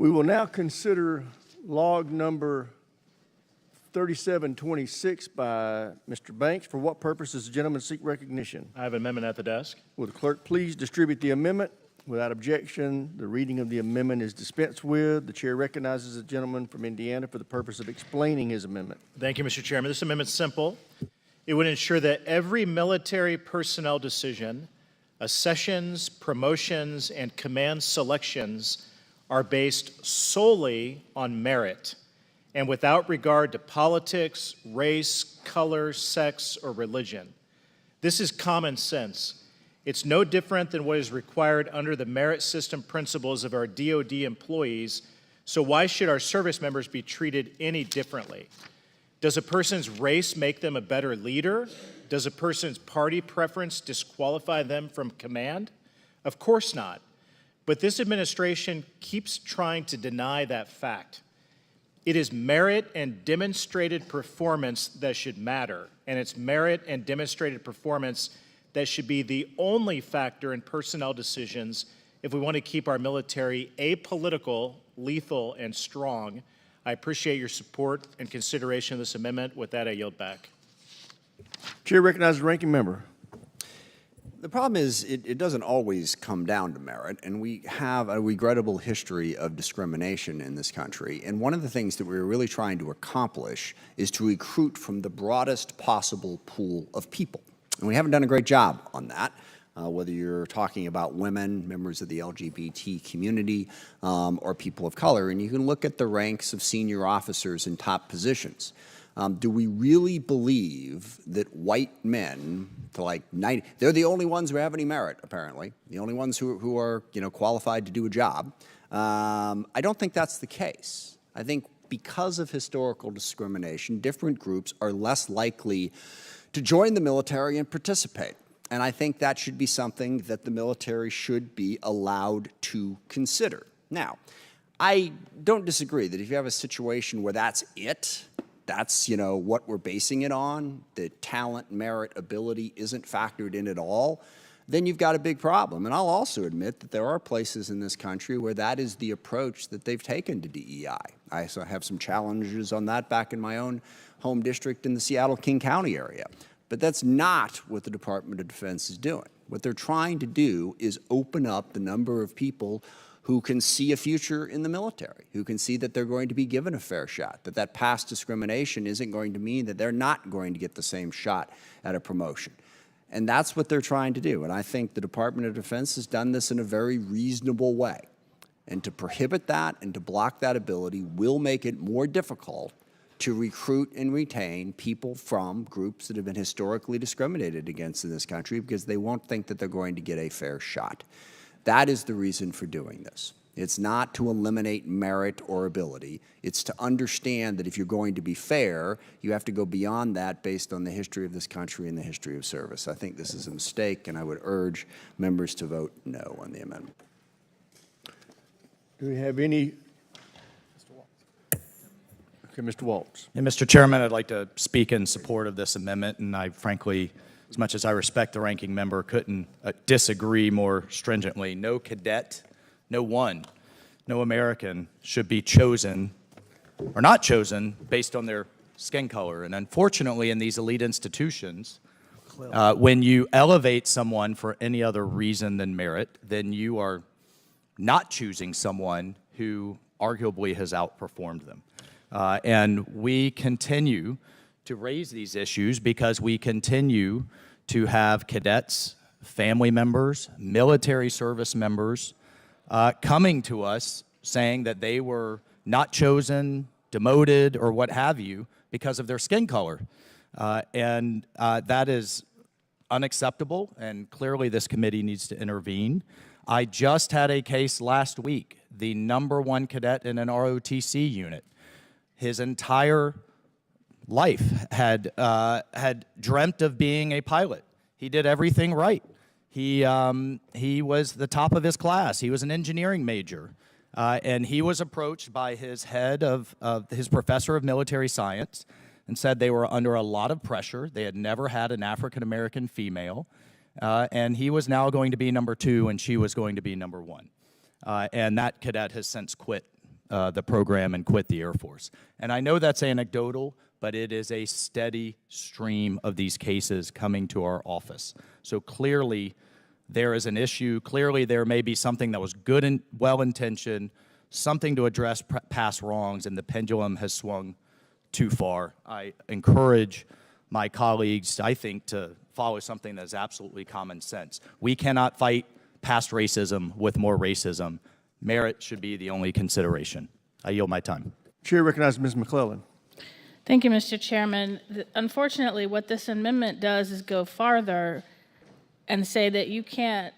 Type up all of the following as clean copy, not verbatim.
We will now consider log number 3726 by Mr. Banks. For what purpose does the gentleman seek recognition? I have an amendment at the desk. Will the clerk please distribute the amendment? Without objection, the reading of the amendment is dispensed with. The chair recognizes the gentleman from Indiana for the purpose of explaining his amendment. Thank you, Mr. Chairman. This amendment's simple. It would ensure that every military personnel decision, accessions, promotions, and command selections are based solely on merit and without regard to politics, race, color, sex, or religion. This is common sense. It's no different than what is required under the merit system principles of our DoD employees, so why should our service members be treated any differently? Does a person's race make them a better leader? Does a person's party preference disqualify them from command? Of course not. But this administration keeps trying to deny that fact. It is merit and demonstrated performance that should matter, and it's merit and demonstrated performance that should be the only factor in personnel decisions if we want to keep our military apolitical, lethal, and strong. I appreciate your support and consideration of this amendment. With that, I yield back. Chair recognizes the ranking member. The problem is it doesn't always come down to merit, and we have a regrettable history of discrimination in this country. And one of the things that we're really trying to accomplish is to recruit from the broadest possible pool of people. And we haven't done a great job on that, whether you're talking about women, members of the LGBT community, or people of color. And you can look at the ranks of senior officers in top positions. Do we really believe that white men, they're the only ones who have any merit, apparently, the only ones who are qualified to do a job? I don't think that's the case. I think because of historical discrimination, different groups are less likely to join the military and participate. And I think that should be something that the military should be allowed to consider. Now, I don't disagree that if you have a situation where that's it, that's what we're basing it on, that talent, merit, ability isn't factored in at all, then you've got a big problem. And I'll also admit that there are places in this country where that is the approach that they've taken to DEI. I also have some challenges on that back in my own home district in the Seattle-King County area. But that's not what the Department of Defense is doing. What they're trying to do is open up the number of people who can see a future in the military, who can see that they're going to be given a fair shot, that past discrimination isn't going to mean that they're not going to get the same shot at a promotion. And that's what they're trying to do. And I think the Department of Defense has done this in a very reasonable way. And to prohibit that and to block that ability will make it more difficult to recruit and retain people from groups that have been historically discriminated against in this country because they won't think that they're going to get a fair shot. That is the reason for doing this. It's not to eliminate merit or ability. It's to understand that if you're going to be fair, you have to go beyond that based on the history of this country and the history of service. I think this is a mistake, and I would urge members to vote no on the amendment. Do we have any? Okay, Mr. Waltz. And Mr. Chairman, I'd like to speak in support of this amendment, and I frankly, as much as I respect the ranking member, couldn't disagree more stringently. No cadet, no American should be chosen or not chosen based on their skin color. And unfortunately, in these elite institutions, when you elevate someone for any other reason than merit, then you are not choosing someone who arguably has outperformed them. And we continue to raise these issues because we continue to have cadets, family members, military service members coming to us saying that they were not chosen, demoted, or what have you because of their skin color. And that is unacceptable, and clearly this committee needs to intervene. I just had a case last week, the #1 cadet in an ROTC unit. His entire life had dreamt of being a pilot. He did everything right. He was the top of his class. He was an engineering major. And he was approached by his head of his professor of military science and said they were under a lot of pressure. They had never had an African-American female. And he was now going to be #2 and she was going to be #1. And that cadet has since quit the program and quit the Air Force. And I know that's anecdotal, but it is a steady stream of these cases coming to our office. So clearly, there is an issue. Clearly, there may be something that was good and well-intentioned, something to address past wrongs, and the pendulum has swung too far. I encourage my colleagues, I think, to follow something that's absolutely common sense. We cannot fight past racism with more racism. Merit should be the only consideration. I yield my time. Chair recognizes Ms. McClellan. Thank you, Mr. Chairman. Unfortunately, what this amendment does is go farther and say that you can't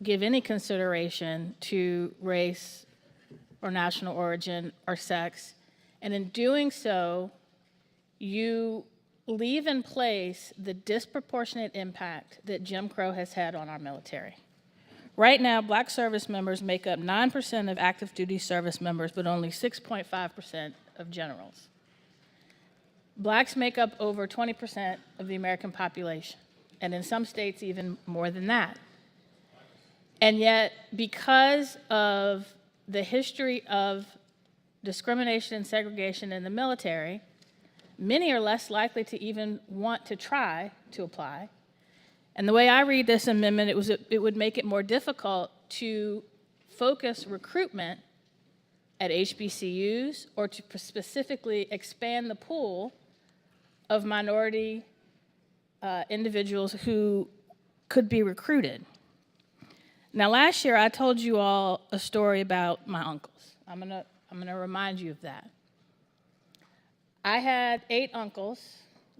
give any consideration to race or national origin or sex. And in doing so, you leave in place the disproportionate impact that Jim Crow has had on our military. Right now, Black service members make up 9% of active duty service members, but only 6.5% of generals. Blacks make up over 20% of the American population, and in some states even more than that. And yet, because of the history of discrimination and segregation in the military, many are less likely to even want to try to apply. And the way I read this amendment, it would make it more difficult to focus recruitment at HBCUs or to specifically expand the pool of minority individuals who could be recruited. Now, last year I told you all a story about my uncles. I'm gonna remind you of that. I had 8 uncles,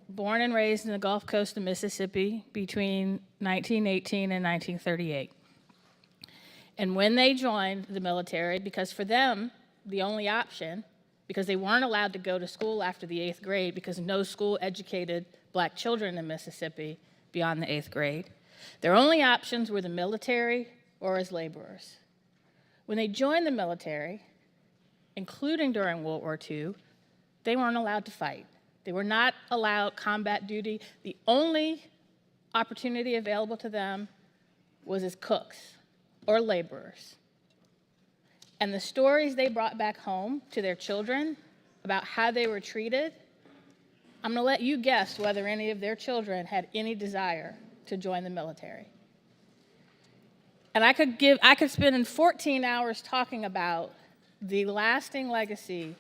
born and raised in the Gulf Coast of Mississippi between 1918 and 1938. And when they joined the military, because for them, the only option, because they weren't allowed to go to school after the 8th grade because no school educated Black children in Mississippi beyond the 8th grade, their only options were the military or as laborers. When they joined the military, including during World War II, they weren't allowed to fight. They were not allowed combat duty. The only opportunity available to them was as cooks or laborers. And the stories they brought back home to their children about how they were treated, I'm gonna let you guess whether any of their children had any desire to join the military. And I could spend in 14 hours talking about the lasting legacy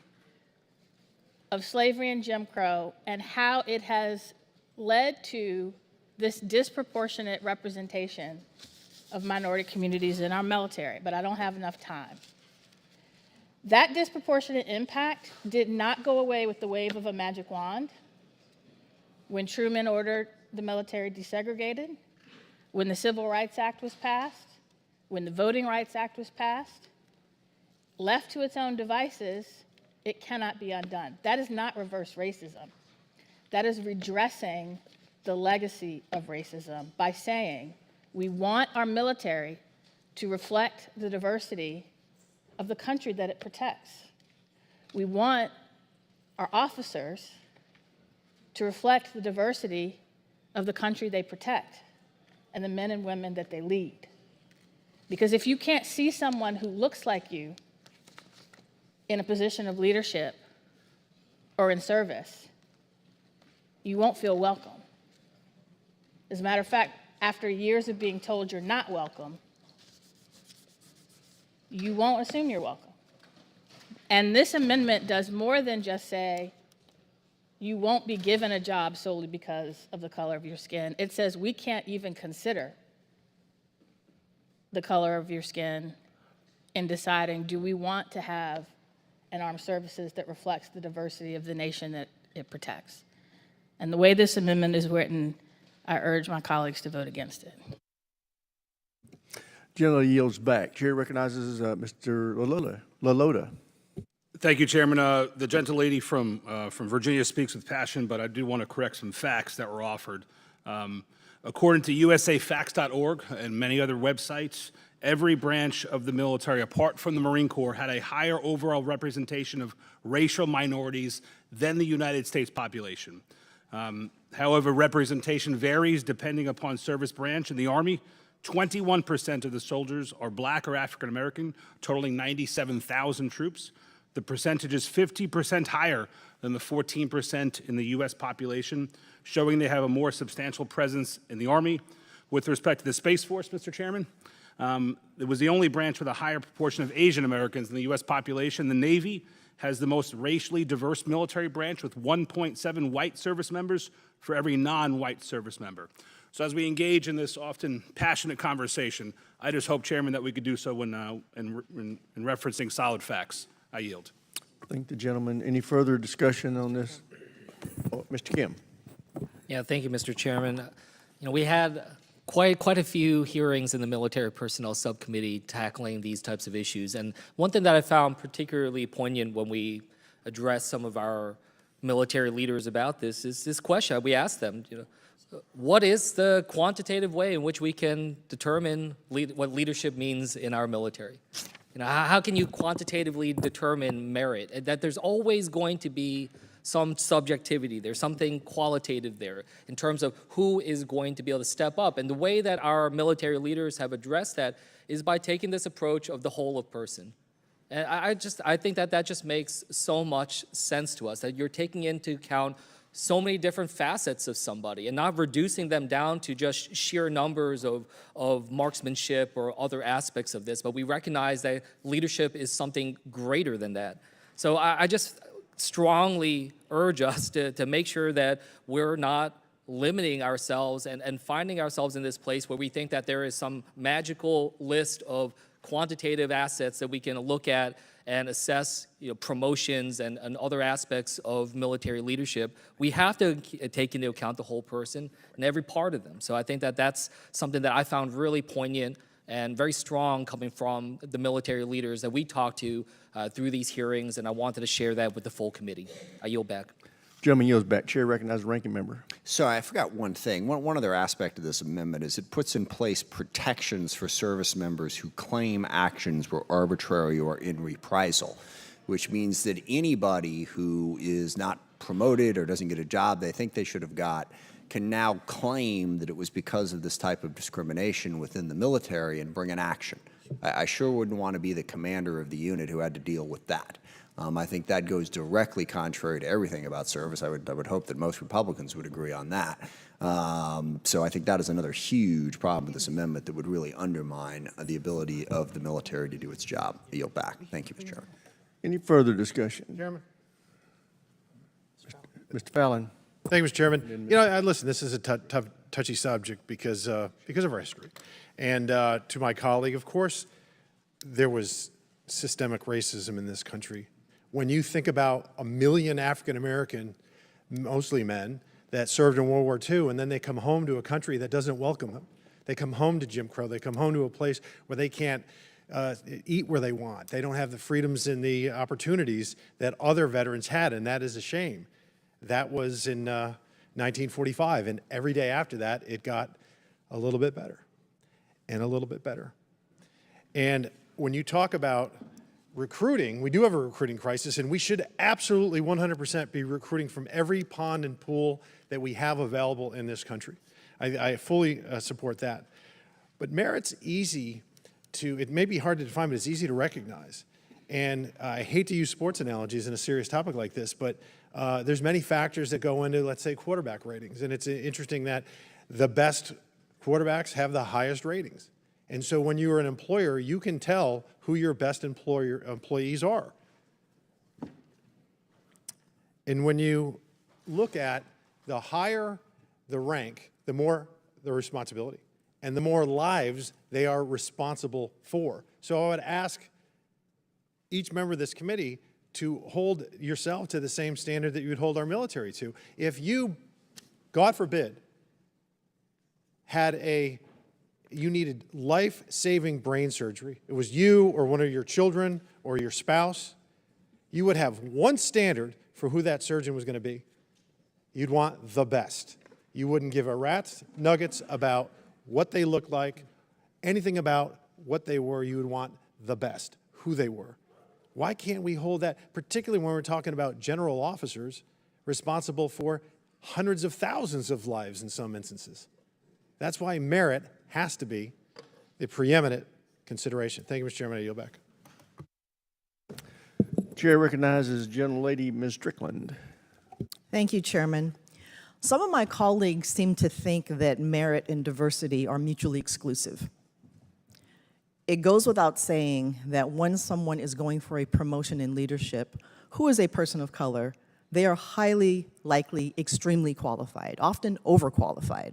of slavery and Jim Crow and how it has led to this disproportionate representation of minority communities in our military, but I don't have enough time. That disproportionate impact did not go away with the wave of a magic wand when Truman ordered the military desegregated, when the Civil Rights Act was passed, when the Voting Rights Act was passed. Left to its own devices, it cannot be undone. That is not reverse racism. That is redressing the legacy of racism by saying we want our military to reflect the diversity of the country that it protects. We want our officers to reflect the diversity of the country they protect and the men and women that they lead. Because if you can't see someone who looks like you in a position of leadership or in service, you won't feel welcome. As a matter of fact, after years of being told you're not welcome, you won't assume you're welcome. And this amendment does more than just say you won't be given a job solely because of the color of your skin. It says we can't even consider the color of your skin in deciding, do we want to have an armed services that reflects the diversity of the nation that it protects? And the way this amendment is written, I urge my colleagues to vote against it. General yields back. Chair recognizes Mr. LaLota. Thank you, Chairman. The gentlelady from Virginia speaks with passion, but I do want to correct some facts that were offered. According to usafacts.org and many other websites, every branch of the military, apart from the Marine Corps, had a higher overall representation of racial minorities than the United States population. However, representation varies depending upon service branch. In the Army, 21% of the soldiers are Black or African American, totaling 97,000 troops. The percentage is 50% higher than the 14% in the U.S. population, showing they have a more substantial presence in the Army. With respect to the Space Force, Mr. Chairman, it was the only branch with a higher proportion of Asian Americans in the U.S. population. The Navy has the most racially diverse military branch with 1.7 white service members for every non-white service member. So as we engage in this often passionate conversation, I just hope, Chairman, that we could do so in referencing solid facts. I yield. Thank the gentleman. Any further discussion on this? Oh, Mr. Kim. Yeah, thank you, Mr. Chairman. You know, we had quite a few hearings in the Military Personnel Subcommittee tackling these types of issues. And one thing that I found particularly poignant when we addressed some of our military leaders about this is this question. We asked them, you know, what is the quantitative way in which we can determine what leadership means in our military? You know, how can you quantitatively determine merit? That there's always going to be some subjectivity. There's something qualitative there in terms of who is going to be able to step up. And the way that our military leaders have addressed that is by taking this approach of the whole of person. And I think that just makes so much sense to us, that you're taking into account so many different facets of somebody and not reducing them down to just sheer numbers of marksmanship or other aspects of this, but we recognize that leadership is something greater than that. So I just strongly urge us to make sure that we're not limiting ourselves and finding ourselves in this place where we think that there is some magical list of quantitative assets that we can look at and assess, you know, promotions and other aspects of military leadership. We have to take into account the whole person and every part of them. So I think that that's something that I found really poignant and very strong coming from the military leaders that we talked to through these hearings, and I wanted to share that with the full committee. I yield back. Gentleman yields back. Chair recognizes the ranking member. So I forgot one thing. One other aspect of this amendment is it puts in place protections for service members who claim actions were arbitrary or in reprisal, which means that anybody who is not promoted or doesn't get a job they think they should have got can now claim that it was because of this type of discrimination within the military and bring an action. I sure wouldn't want to be the commander of the unit who had to deal with that. I think that goes directly contrary to everything about service. I would hope that most Republicans would agree on that. So I think that is another huge problem with this amendment that would really undermine the ability of the military to do its job. I yield back. Thank you, Mr. Chairman. Any further discussion? Chairman. Mr. Fallon. Thank you, Mr. Chairman. You know, listen, this is a touchy subject because of our history. And to my colleague, of course, there was systemic racism in this country. When you think about 1 million African-American, mostly men, that served in World War II, and then they come home to a country that doesn't welcome them. They come home to Jim Crow. They come home to a place where they can't eat where they want. They don't have the freedoms and the opportunities that other veterans had, and that is a shame. That was in 1945, and every day after that, it got a little bit better and a little bit better. And when you talk about recruiting, we do have a recruiting crisis, and we should absolutely 100% be recruiting from every pond and pool that we have available in this country. I fully support that. But merit's easy to, it may be hard to define, but it's easy to recognize. And I hate to use sports analogies in a serious topic like this, but there's many factors that go into, let's say, quarterback ratings. And it's interesting that the best quarterbacks have the highest ratings. And so when you're an employer, you can tell who your best employees are. And when you look at the higher the rank, the more the responsibility, and the more lives they are responsible for. So I would ask each member of this committee to hold yourself to the same standard that you would hold our military to. If you, God forbid, you needed life-saving brain surgery, it was you or one of your children or your spouse, you would have one standard for who that surgeon was going to be. You'd want the best. You wouldn't give a rat's nuggets about what they looked like, anything about what they were. You would want the best, who they were. Why can't we hold that, particularly when we're talking about general officers responsible for hundreds of thousands of lives in some instances? That's why merit has to be the preeminent consideration. Thank you, Mr. Chairman. I yield back. Chair recognizes Gentlelady Ms. Strickland. Thank you, Chairman. Some of my colleagues seem to think that merit and diversity are mutually exclusive. It goes without saying that when someone is going for a promotion in leadership who is a person of color, they are highly likely extremely qualified, often overqualified.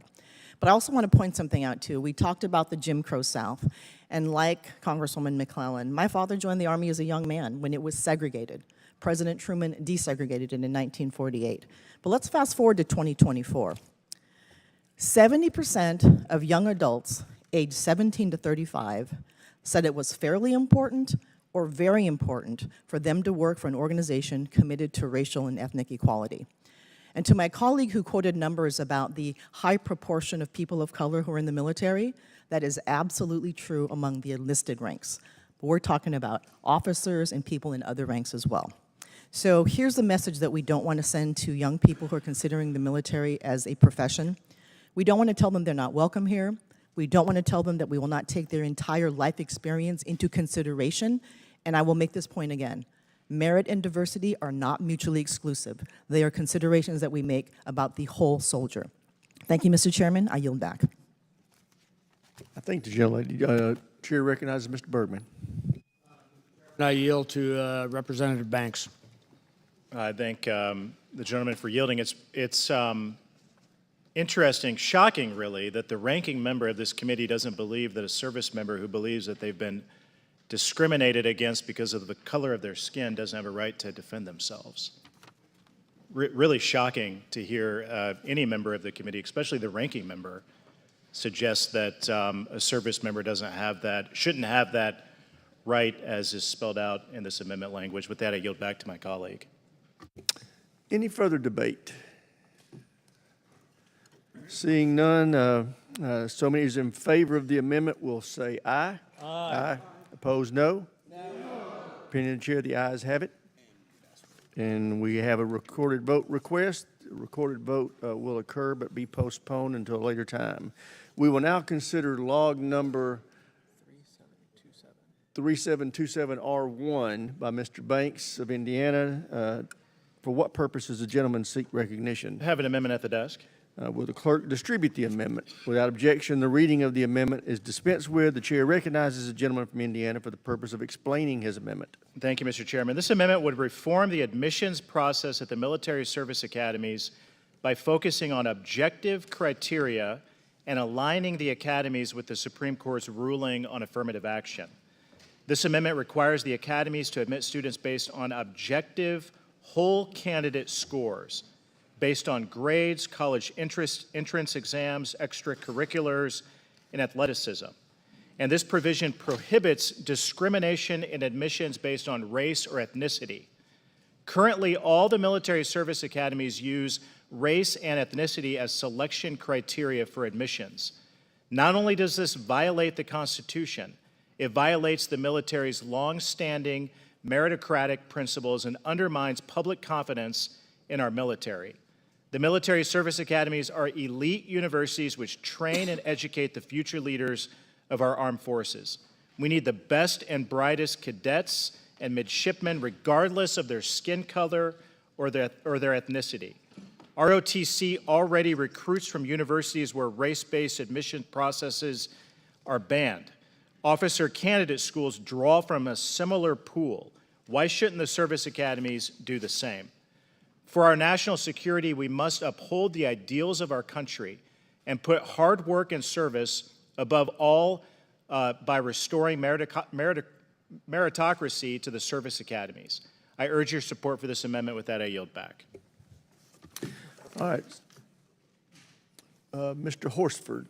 But I also want to point something out too. We talked about the Jim Crow South, and like Congresswoman McClellan, my father joined the Army as a young man when it was segregated. President Truman desegregated it in 1948. But let's fast forward to 2024. 70% of young adults aged 17 to 35 said it was fairly important or very important for them to work for an organization committed to racial and ethnic equality. And to my colleague who quoted numbers about the high proportion of people of color who are in the military, that is absolutely true among the enlisted ranks. But we're talking about officers and people in other ranks as well. So here's the message that we don't want to send to young people who are considering the military as a profession. We don't want to tell them they're not welcome here. We don't want to tell them that we will not take their entire life experience into consideration. And I will make this point again. Merit and diversity are not mutually exclusive. They are considerations that we make about the whole soldier. Thank you, Mr. Chairman. I yield back. I thank the gentlelady. Chair recognizes Mr. Bergman. I yield to Representative Banks. I thank the gentleman for yielding. It's interesting, shocking really, that the ranking member of this committee doesn't believe that a service member who believes that they've been discriminated against because of the color of their skin doesn't have a right to defend themselves. Really shocking to hear any member of the committee, especially the ranking member, suggest that a service member doesn't have that, shouldn't have that right as is spelled out in this amendment language. With that, I yield back to my colleague. Any further debate? Seeing none, so many is in favor of the amendment will say aye. Aye. Opposed, no? No. Opinion of the chair, the ayes have it. And we have a recorded vote request. The recorded vote will occur but be postponed until a later time. We will now consider log number 3727R1 by Mr. Banks of Indiana. For what purpose does the gentleman seek recognition? I have an amendment at the desk. Will the clerk distribute the amendment? Without objection, the reading of the amendment is dispensed with. The chair recognizes the gentleman from Indiana for the purpose of explaining his amendment. Thank you, Mr. Chairman. This amendment would reform the admissions process at the military service academies by focusing on objective criteria and aligning the academies with the Supreme Court's ruling on affirmative action. This amendment requires the academies to admit students based on objective whole candidate scores, based on grades, college entrance exams, extracurriculars, and athleticism. And this provision prohibits discrimination in admissions based on race or ethnicity. Currently, all the military service academies use race and ethnicity as selection criteria for admissions. Not only does this violate the Constitution, it violates the military's long-standing meritocratic principles and undermines public confidence in our military. The military service academies are elite universities which train and educate the future leaders of our armed forces. We need the best and brightest cadets and midshipmen regardless of their skin color or their ethnicity. ROTC already recruits from universities where race-based admission processes are banned. Officer candidate schools draw from a similar pool. Why shouldn't the service academies do the same? For our national security, we must uphold the ideals of our country and put hard work and service above all by restoring meritocracy to the service academies. I urge your support for this amendment. With that, I yield back. All right. Mr. Horsford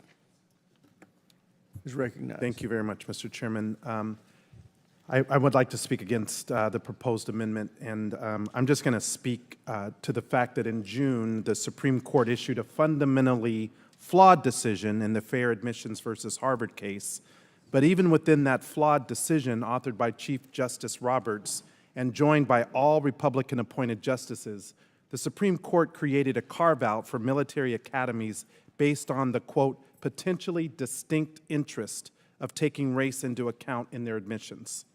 is recognized. Thank you very much, Mr. Chairman. I would like to speak against the proposed amendment, and I'm just going to speak to the fact that in June, the Supreme Court issued a fundamentally flawed decision in the Fair Admissions versus Harvard case. But even within that flawed decision, authored by Chief Justice Roberts and joined by all Republican-appointed justices, the Supreme Court created a carve-out for military academies based on the, quote, potentially distinct interest of taking race into account in their admissions.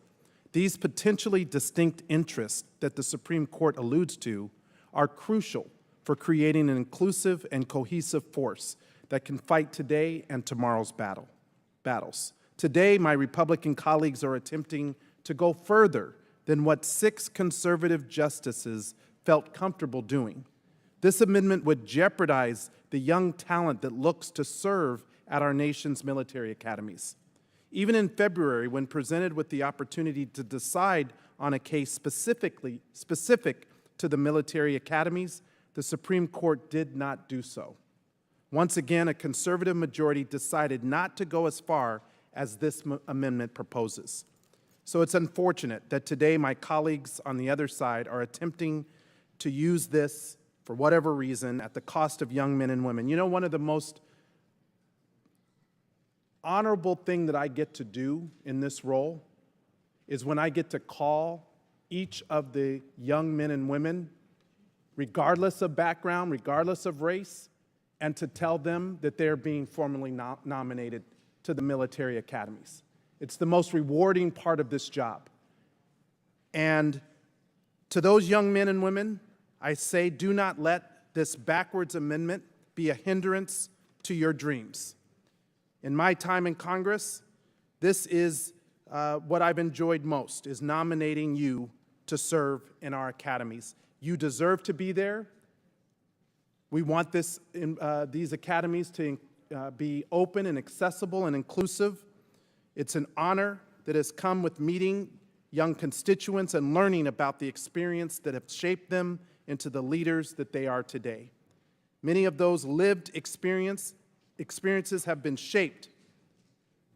These potentially distinct interests that the Supreme Court alludes to are crucial for creating an inclusive and cohesive force that can fight today and tomorrow's battles. Today, my Republican colleagues are attempting to go further than what 6 conservative justices felt comfortable doing. This amendment would jeopardize the young talent that looks to serve at our nation's military academies. Even in February, when presented with the opportunity to decide on a case specific to the military academies, the Supreme Court did not do so. Once again, a conservative majority decided not to go as far as this amendment proposes. So it's unfortunate that today my colleagues on the other side are attempting to use this for whatever reason at the cost of young men and women. You know, one of the most honorable thing that I get to do in this role is when I get to call each of the young men and women, regardless of background, regardless of race, and to tell them that they're being formally nominated to the military academies. It's the most rewarding part of this job. And to those young men and women, I say, do not let this backwards amendment be a hindrance to your dreams. In my time in Congress, this is what I've enjoyed most, is nominating you to serve in our academies. You deserve to be there. We want these academies to be open and accessible and inclusive. It's an honor that has come with meeting young constituents and learning about the experience that have shaped them into the leaders that they are today. Many of those lived experiences have been shaped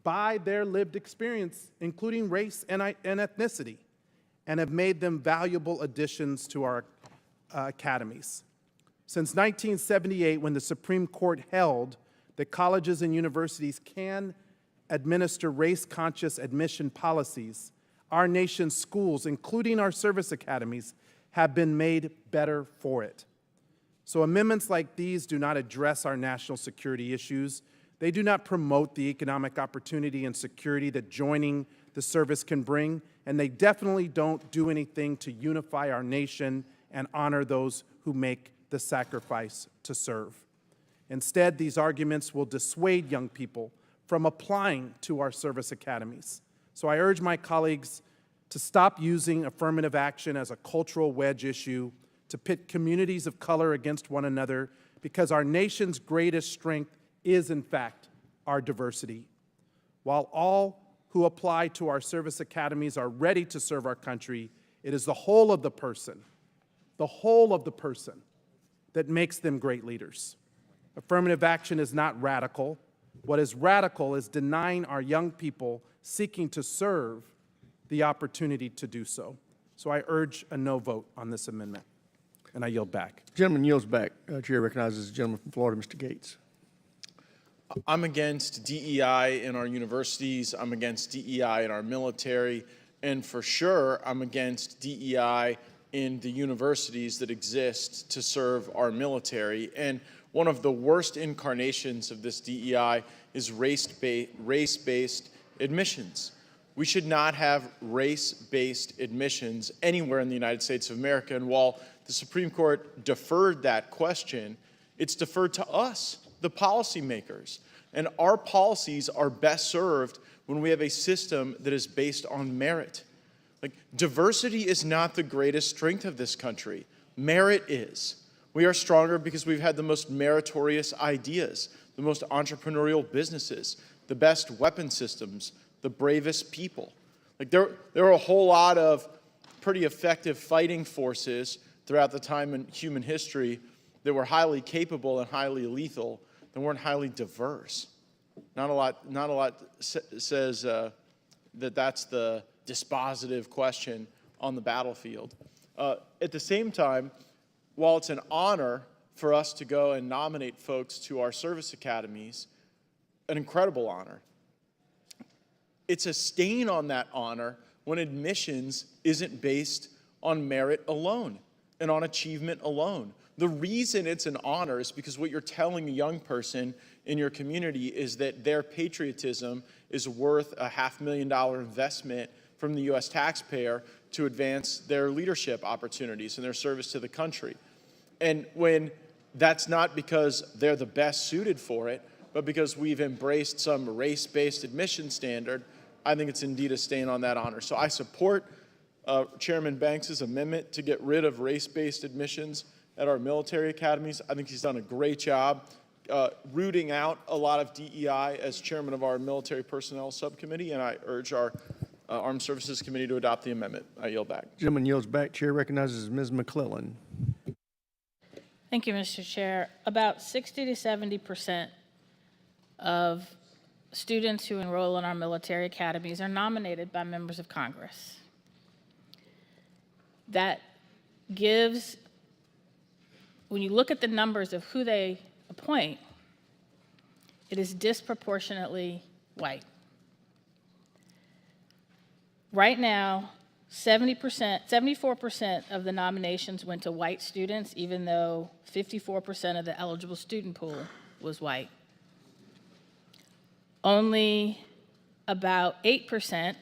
by their lived experience, including race and ethnicity, and have made them valuable additions to our academies. Since 1978, when the Supreme Court held that colleges and universities can administer race-conscious admission policies, our nation's schools, including our service academies, have been made better for it. So amendments like these do not address our national security issues. They do not promote the economic opportunity and security that joining the service can bring, and they definitely don't do anything to unify our nation and honor those who make the sacrifice to serve. Instead, these arguments will dissuade young people from applying to our service academies. So I urge my colleagues to stop using affirmative action as a cultural wedge issue to pit communities of color against one another, because our nation's greatest strength is, in fact, our diversity. While all who apply to our service academies are ready to serve our country, it is the whole of the person that makes them great leaders. Affirmative action is not radical. What is radical is denying our young people seeking to serve the opportunity to do so. So I urge a no vote on this amendment, and I yield back. Gentleman yields back. Chair recognizes the gentleman from Florida, Mr. Gates. I'm against DEI in our universities. I'm against DEI in our military. And for sure, I'm against DEI in the universities that exist to serve our military. And one of the worst incarnations of this DEI is race-based admissions. We should not have race-based admissions anywhere in the United States of America. And while the Supreme Court deferred that question, it's deferred to us, the policymakers. And our policies are best served when we have a system that is based on merit. Like, diversity is not the greatest strength of this country. Merit is. We are stronger because we've had the most meritorious ideas, the most entrepreneurial businesses, the best weapon systems, the bravest people. Like, there are a whole lot of pretty effective fighting forces throughout the time in human history that were highly capable and highly lethal, that weren't highly diverse. Not a lot says that that's the dispositive question on the battlefield. At the same time, while it's an honor for us to go and nominate folks to our service academies, an incredible honor, it's a stain on that honor when admissions isn't based on merit alone and on achievement alone. The reason it's an honor is because what you're telling a young person in your community is that their patriotism is worth a $500,000 investment from the U.S. taxpayer to advance their leadership opportunities and their service to the country. And when that's not because they're the best suited for it, but because we've embraced some race-based admission standard, I think it's indeed a stain on that honor. So I support Chairman Banks' amendment to get rid of race-based admissions at our military academies. I think he's done a great job rooting out a lot of DEI as chairman of our military personnel subcommittee, and I urge our Armed Services Committee to adopt the amendment. I yield back. Gentleman yields back. Chair recognizes Ms. McClellan. Thank you, Mr. Chair. About 60 to 70% of students who enroll in our military academies are nominated by members of Congress. That gives, when you look at the numbers of who they appoint, it is disproportionately white. Right now, 74% of the nominations went to white students, even though 54% of the eligible student pool was white. Only about 8%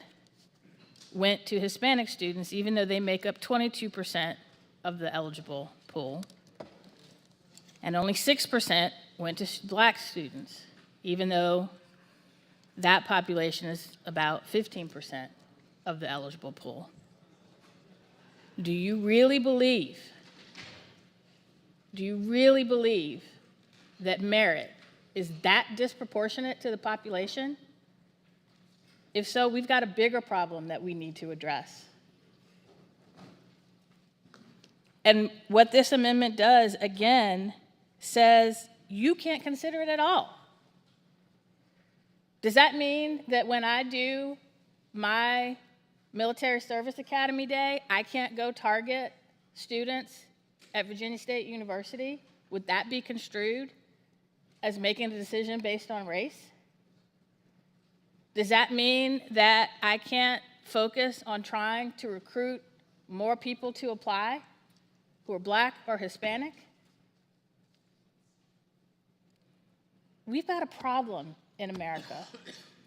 went to Hispanic students, even though they make up 22% of the eligible pool. And only 6% went to Black students, even though that population is about 15% of the eligible pool. Do you really believe that merit is that disproportionate to the population? If so, we've got a bigger problem that we need to address. And what this amendment does, again, says you can't consider it at all. Does that mean that when I do my Military Service Academy Day, I can't go target students at Virginia State University? Would that be construed as making a decision based on race? Does that mean that I can't focus on trying to recruit more people to apply who are Black or Hispanic? We've got a problem in America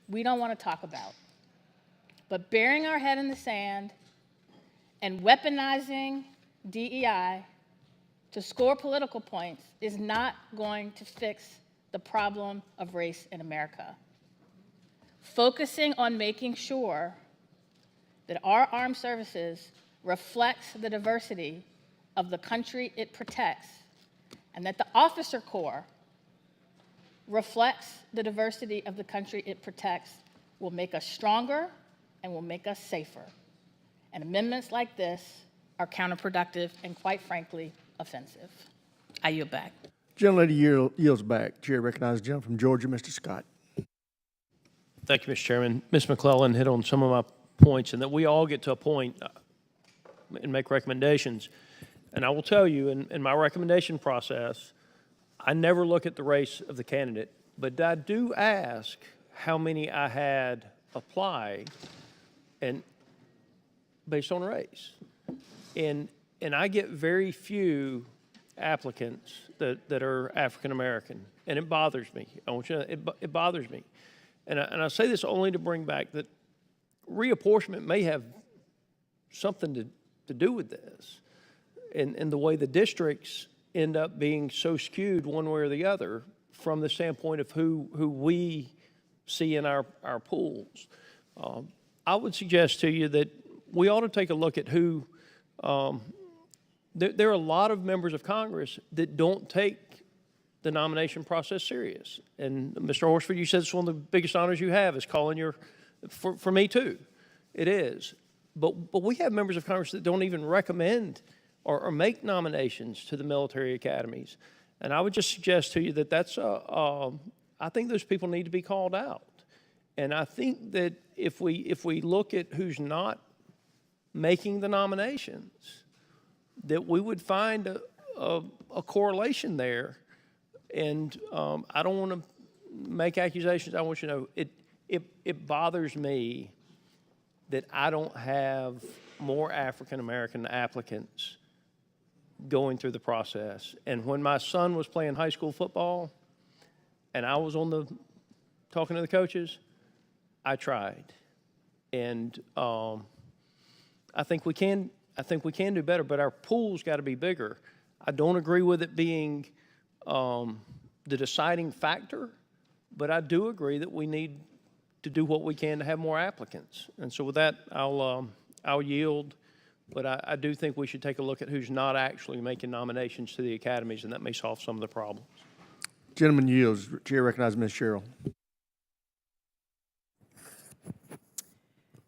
we don't want to talk about. But burying our head in the sand and weaponizing DEI to score political points is not going to fix the problem of race in America. Focusing on making sure that our armed services reflects the diversity of the country it protects, and that the officer corps reflects the diversity of the country it protects, will make us stronger and will make us safer. And amendments like this are counterproductive and, quite frankly, offensive. I yield back. Gentlelady yields back. Chair recognizes the gentleman from Georgia, Mr. Scott. Thank you, Mr. Chairman. Ms. McClellan hit on some of my points, and that we all get to a point and make recommendations. And I will tell you, in my recommendation process, I never look at the race of the candidate, but I do ask how many I had apply and based on race. And I get very few applicants that are African American, and it bothers me. I want you to know, it bothers me. And I say this only to bring back that reapportionment may have something to do with this, and the way the districts end up being so skewed one way or the other from the standpoint of who we see in our pools. I would suggest to you that we ought to take a look at who, there are a lot of members of Congress that don't take the nomination process serious. And Mr. Horsford, you said it's one of the biggest honors you have is calling your, for me too, it is. But we have members of Congress that don't even recommend or make nominations to the military academies. And I would just suggest to you that I think those people need to be called out. And I think that if we look at who's not making the nominations, that we would find a correlation there. And I don't want to make accusations. I want you to know it bothers me that I don't have more African American applicants going through the process. And when my son was playing high school football and I was talking to the coaches, I tried. And I think we can do better, but our pool's got to be bigger. I don't agree with it being the deciding factor, but I do agree that we need to do what we can to have more applicants. And so with that, I'll yield, but I do think we should take a look at who's not actually making nominations to the academies, and that may solve some of the problems. Gentleman yields. Chair recognizes Ms. Sherrill.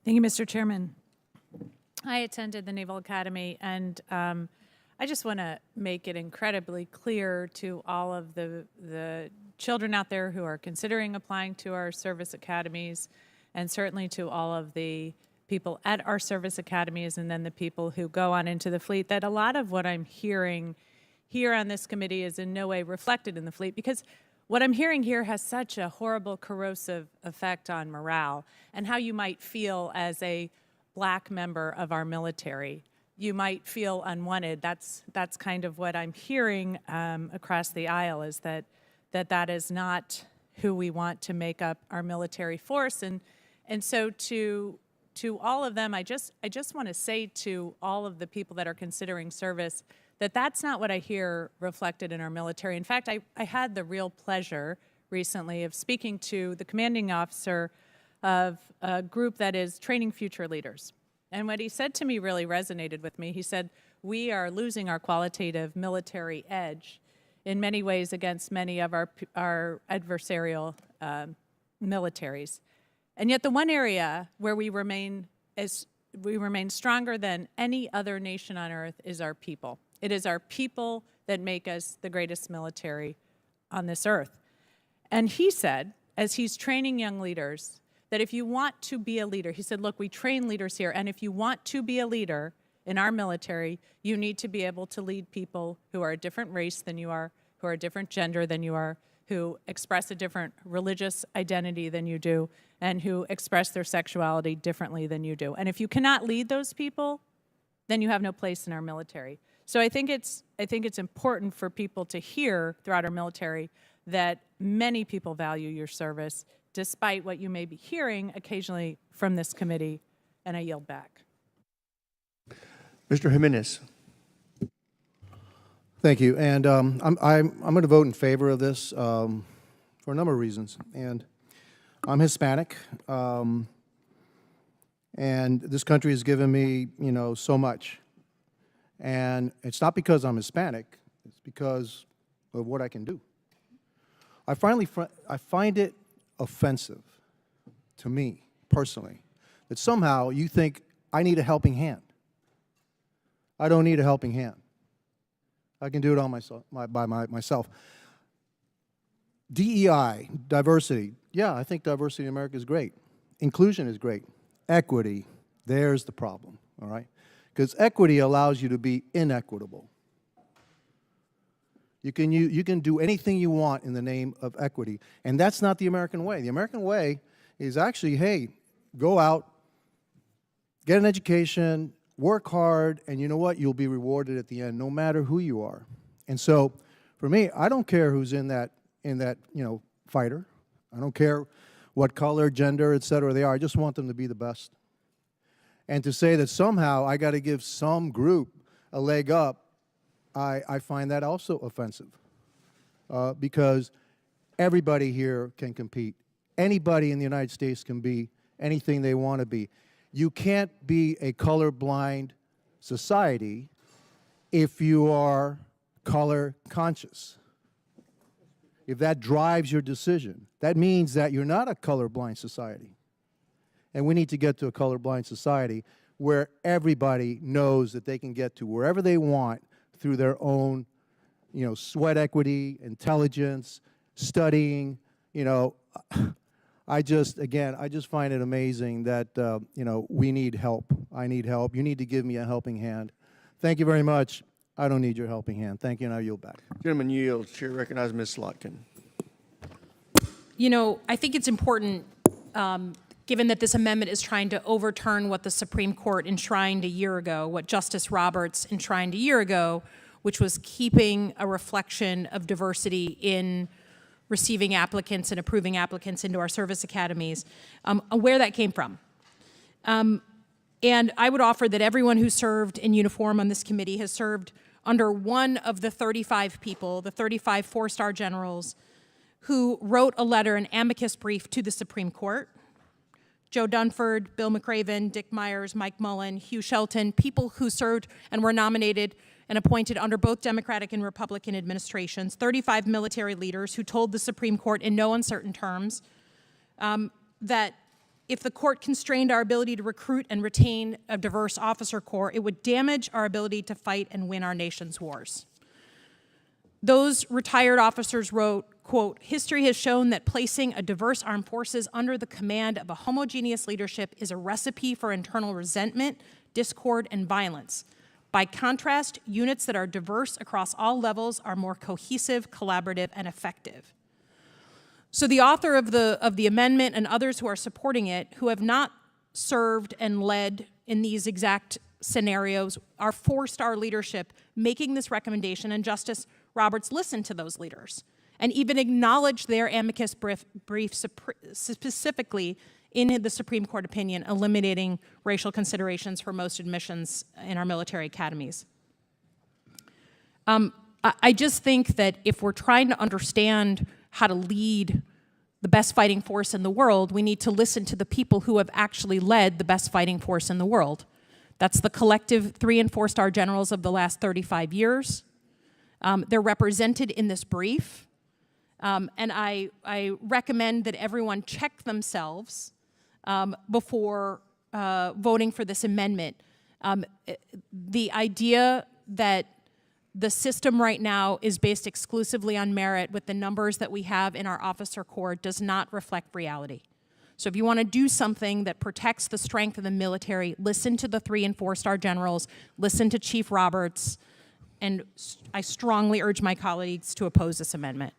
Thank you, Mr. Chairman. I attended the Naval Academy, and I just want to make it incredibly clear to all of the children out there who are considering applying to our service academies, and certainly to all of the people at our service academies and then the people who go on into the fleet, that a lot of what I'm hearing here on this committee is in no way reflected in the fleet, because what I'm hearing here has such a horrible, corrosive effect on morale and how you might feel as a black member of our military. You might feel unwanted. That's kind of what I'm hearing across the aisle, is that is not who we want to make up our military force. And so to all of them, I just want to say to all of the people that are considering service that that's not what I hear reflected in our military. In fact, I had the real pleasure recently of speaking to the commanding officer of a group that is training future leaders. And what he said to me really resonated with me. He said, we are losing our qualitative military edge in many ways against many of our adversarial militaries. And yet the one area where we remain stronger than any other nation on earth is our people. It is our people that make us the greatest military on this earth. And he said, as he's training young leaders, that if you want to be a leader, he said, look, we train leaders here, and if you want to be a leader in our military, you need to be able to lead people who are a different race than you are, who are a different gender than you are, who express a different religious identity than you do, and who express their sexuality differently than you do. And if you cannot lead those people, then you have no place in our military. So I think it's important for people to hear throughout our military that many people value your service, despite what you may be hearing occasionally from this committee, and I yield back. Mr. Jimenez. Thank you, and I'm going to vote in favor of this for a number of reasons. And I'm Hispanic, and this country has given me, so much. And it's not because I'm Hispanic; it's because of what I can do. I find it offensive to me personally that somehow you think I need a helping hand. I don't need a helping hand. I can do it all by myself. DEI, diversity. Yeah, I think diversity in America is great. Inclusion is great. Equity, there's the problem, all right? Because equity allows you to be inequitable. You can do anything you want in the name of equity, and that's not the American way. The American way is actually, hey, go out, get an education, work hard, and you know what? You'll be rewarded at the end, no matter who you are. And so, for me, I don't care who's in that fighter. I don't care what color, gender, et cetera they are. I just want them to be the best. And to say that somehow I got to give some group a leg up, I find that also offensive, because everybody here can compete. Anybody in the United States can be anything they want to be. You can't be a colorblind society if you are color conscious. If that drives your decision, that means that you're not a colorblind society. And we need to get to a colorblind society where everybody knows that they can get to wherever they want through their own, sweat equity, intelligence, studying, I just find it amazing that, we need help. I need help. You need to give me a helping hand. Thank you very much. I don't need your helping hand. Thank you, and I yield back. Gentleman yields. Chair recognizes Ms. Slotkin. I think it's important, given that this amendment is trying to overturn what the Supreme Court enshrined a year ago, what Justice Roberts enshrined a year ago, which was keeping a reflection of diversity in receiving applicants and approving applicants into our service academies, where that came from. And I would offer that everyone who served in uniform on this committee has served under one of the 35 people, the 35 four-star generals, who wrote a letter, an amicus brief to the Supreme Court. Joe Dunford, Bill McRaven, Dick Myers, Mike Mullen, Hugh Shelton, people who served and were nominated and appointed under both Democratic and Republican administrations, 35 military leaders who told the Supreme Court in no uncertain terms that if the court constrained our ability to recruit and retain a diverse officer corps, it would damage our ability to fight and win our nation's wars. Those retired officers wrote, quote, "History has shown that placing a diverse armed forces under the command of a homogeneous leadership is a recipe for internal resentment, discord, and violence. By contrast, units that are diverse across all levels are more cohesive, collaborative, and effective." So the author of the amendment and others who are supporting it, who have not served and led in these exact scenarios, are four-star leadership making this recommendation, and Justice Roberts listened to those leaders and even acknowledged their amicus brief specifically in the Supreme Court opinion, eliminating racial considerations for most admissions in our military academies. I just think that if we're trying to understand how to lead the best fighting force in the world, we need to listen to the people who have actually led the best fighting force in the world. That's the collective 3- and 4-star generals of the last 35 years. They're represented in this brief. And I recommend that everyone check themselves before voting for this amendment. The idea that the system right now is based exclusively on merit with the numbers that we have in our officer corps does not reflect reality. So if you want to do something that protects the strength of the military, listen to the 3- and 4-star generals, listen to Chief Roberts, and I strongly urge my colleagues to oppose this amendment.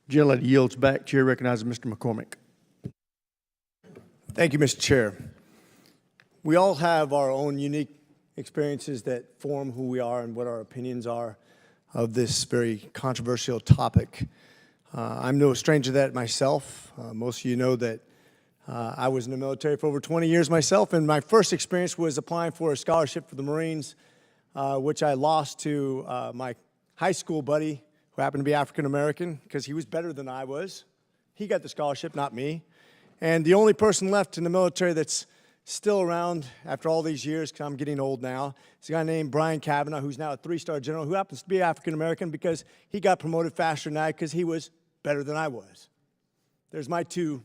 Gentlelady yields back. Chair recognizes Mr. McCormick. Thank you, Mr. Chair. We all have our own unique experiences that form who we are and what our opinions are of this very controversial topic. I'm no stranger to that myself. Most of you know that I was in the military for over 20 years myself, and my first experience was applying for a scholarship for the Marines, which I lost to my high school buddy who happened to be African American because he was better than I was. He got the scholarship, not me. And the only person left in the military that's still around after all these years, because I'm getting old now, is a guy named Brian Kavanaugh, who's now a 3-star general, who happens to be African American because he got promoted faster than I because he was better than I was. There's my two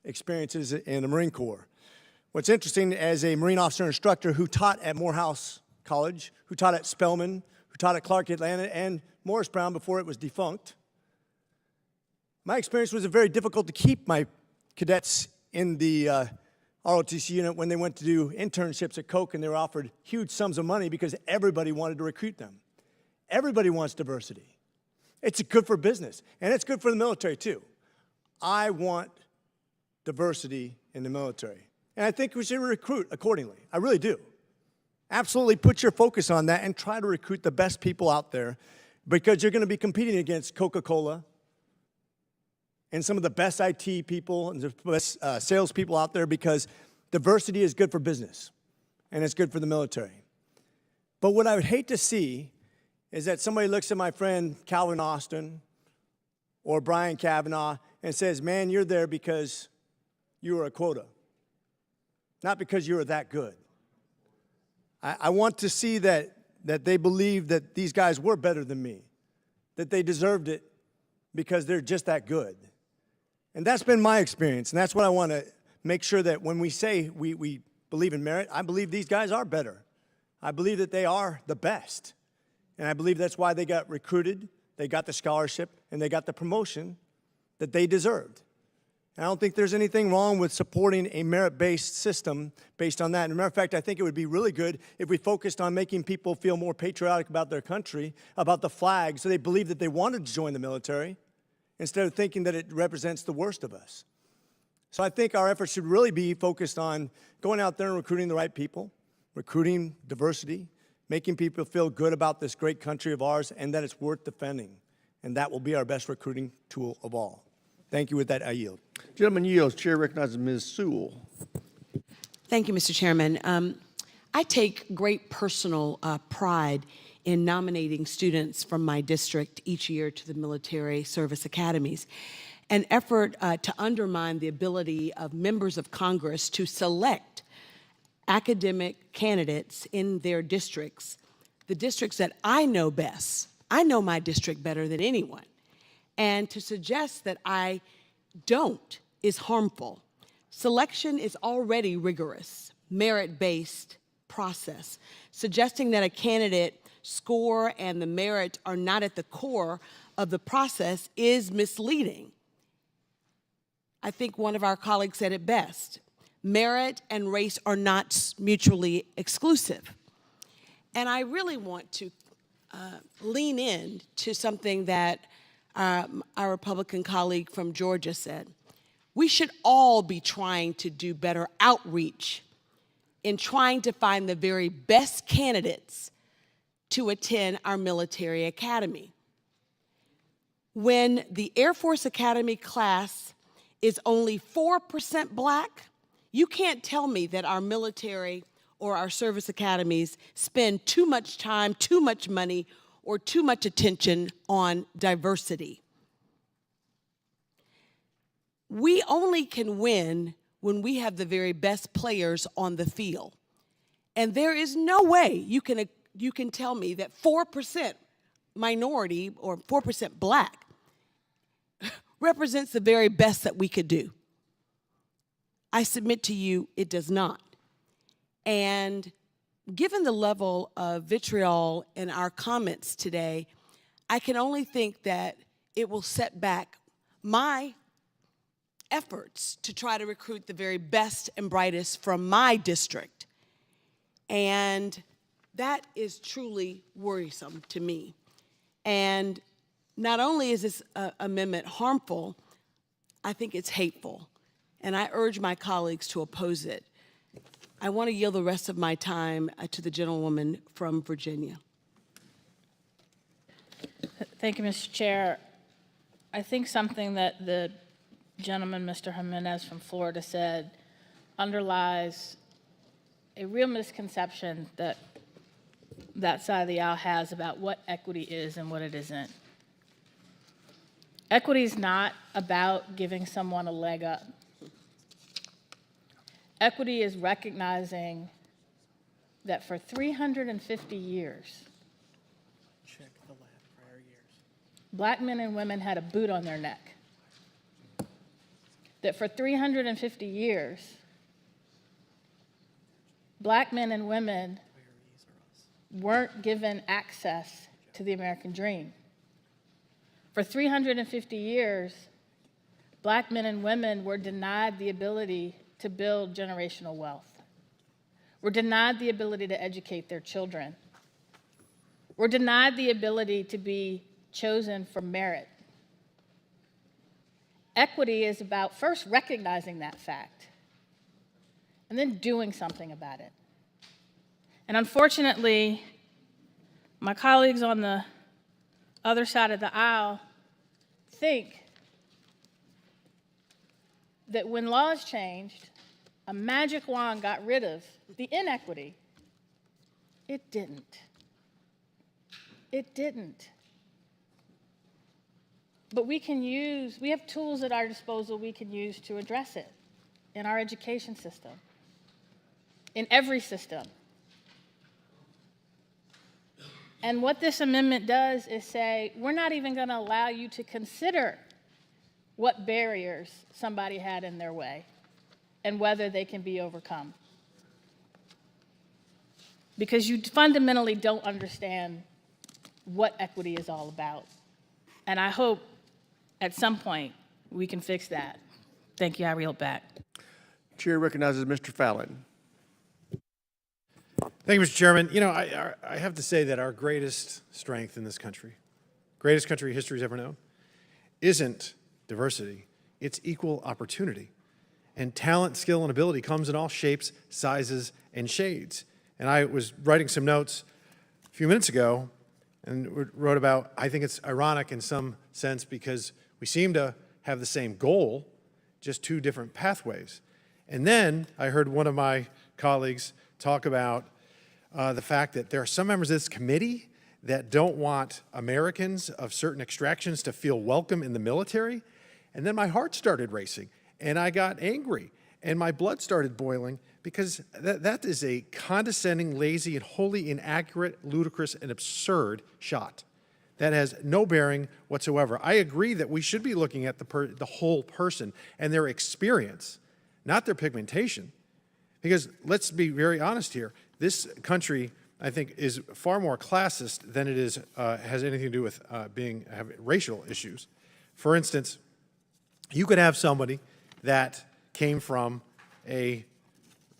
experiences in the Marine Corps. What's interesting, as a Marine officer instructor who taught at Morehouse College, who taught at Spelman, who taught at Clark Atlanta and Morris Brown before it was defunct, my experience was very difficult to keep my cadets in the ROTC unit when they went to do internships at Koch, and they were offered huge sums of money because everybody wanted to recruit them. Everybody wants diversity. It's good for business, and it's good for the military too. I want diversity in the military, and I think we should recruit accordingly. I really do. Absolutely put your focus on that and try to recruit the best people out there, because you're going to be competing against Coca-Cola and some of the best IT people and the best salespeople out there, because diversity is good for business and it's good for the military. But what I would hate to see is that somebody looks at my friend Calvin Austin or Brian Kavanaugh and says, man, you're there because you were a quota, not because you were that good. I want to see that they believe that these guys were better than me, that they deserved it because they're just that good. And that's been my experience, and that's what I want to make sure that when we say we believe in merit, I believe these guys are better. I believe that they are the best. And I believe that's why they got recruited, they got the scholarship, and they got the promotion that they deserved. And I don't think there's anything wrong with supporting a merit-based system based on that. And as a matter of fact, I think it would be really good if we focused on making people feel more patriotic about their country, about the flag, so they believe that they wanted to join the military, instead of thinking that it represents the worst of us. So I think our efforts should really be focused on going out there and recruiting the right people, recruiting diversity, making people feel good about this great country of ours and that it's worth defending. And that will be our best recruiting tool of all. Thank you. With that, I yield. Gentleman yields. Chair recognizes Ms. Sewell. Thank you, Mr. Chairman. I take great personal pride in nominating students from my district each year to the military service academies. An effort to undermine the ability of members of Congress to select academic candidates in their districts, the districts that I know best. I know my district better than anyone. And to suggest that I don't is harmful. Selection is already rigorous, merit-based process. Suggesting that a candidate score and the merit are not at the core of the process is misleading. I think one of our colleagues said it best. Merit and race are not mutually exclusive. And I really want to lean in to something that our Republican colleague from Georgia said. We should all be trying to do better outreach in trying to find the very best candidates to attend our military academy. When the Air Force Academy class is only 4% Black, you can't tell me that our military or our service academies spend too much time, too much money, or too much attention on diversity. We only can win when we have the very best players on the field. And there is no way you can tell me that 4% minority or 4% Black represents the very best that we could do. I submit to you, it does not. And given the level of vitriol in our comments today, I can only think that it will set back my efforts to try to recruit the very best and brightest from my district. And that is truly worrisome to me. And not only is this amendment harmful, I think it's hateful. And I urge my colleagues to oppose it. I want to yield the rest of my time to the gentlewoman from Virginia. Thank you, Mr. Chair. I think something that the gentleman, Mr. Jimenez from Florida, said underlies a real misconception that that side of the aisle has about what equity is and what it isn't. Equity is not about giving someone a leg up. Equity is recognizing that for 350 years, Black men and women had a boot on their neck. That for 350 years, Black men and women weren't given access to the American dream. For 350 years, Black men and women were denied the ability to build generational wealth. We're denied the ability to educate their children. We're denied the ability to be chosen for merit. Equity is about first recognizing that fact and then doing something about it. And unfortunately, my colleagues on the other side of the aisle think that when laws changed, a magic wand got rid of the inequity. It didn't. It didn't. But we have tools at our disposal we can use to address it in our education system, in every system. And what this amendment does is say, we're not even going to allow you to consider what barriers somebody had in their way and whether they can be overcome. Because you fundamentally don't understand what equity is all about. And I hope at some point we can fix that. Thank you. I yield back. Chair recognizes Mr. Fallon. Thank you, Mr. Chairman. You know, I have to say that our greatest strength in this country, greatest country history's ever known, isn't diversity, it's equal opportunity. And talent, skill, and ability comes in all shapes, sizes, and shades. And I was writing some notes a few minutes ago and wrote about, I think it's ironic in some sense because we seem to have the same goal, just two different pathways. And then I heard one of my colleagues talk about the fact that there are some members of this committee that don't want Americans of certain extractions to feel welcome in the military. And then my heart started racing, and I got angry, and my blood started boiling, because that is a condescending, lazy, and wholly inaccurate, ludicrous, and absurd shot. That has no bearing whatsoever. I agree that we should be looking at the whole person and their experience, not their pigmentation. Because let's be very honest here, this country, I think, is far more classist than it is has anything to do with having racial issues. For instance, you could have somebody that came from a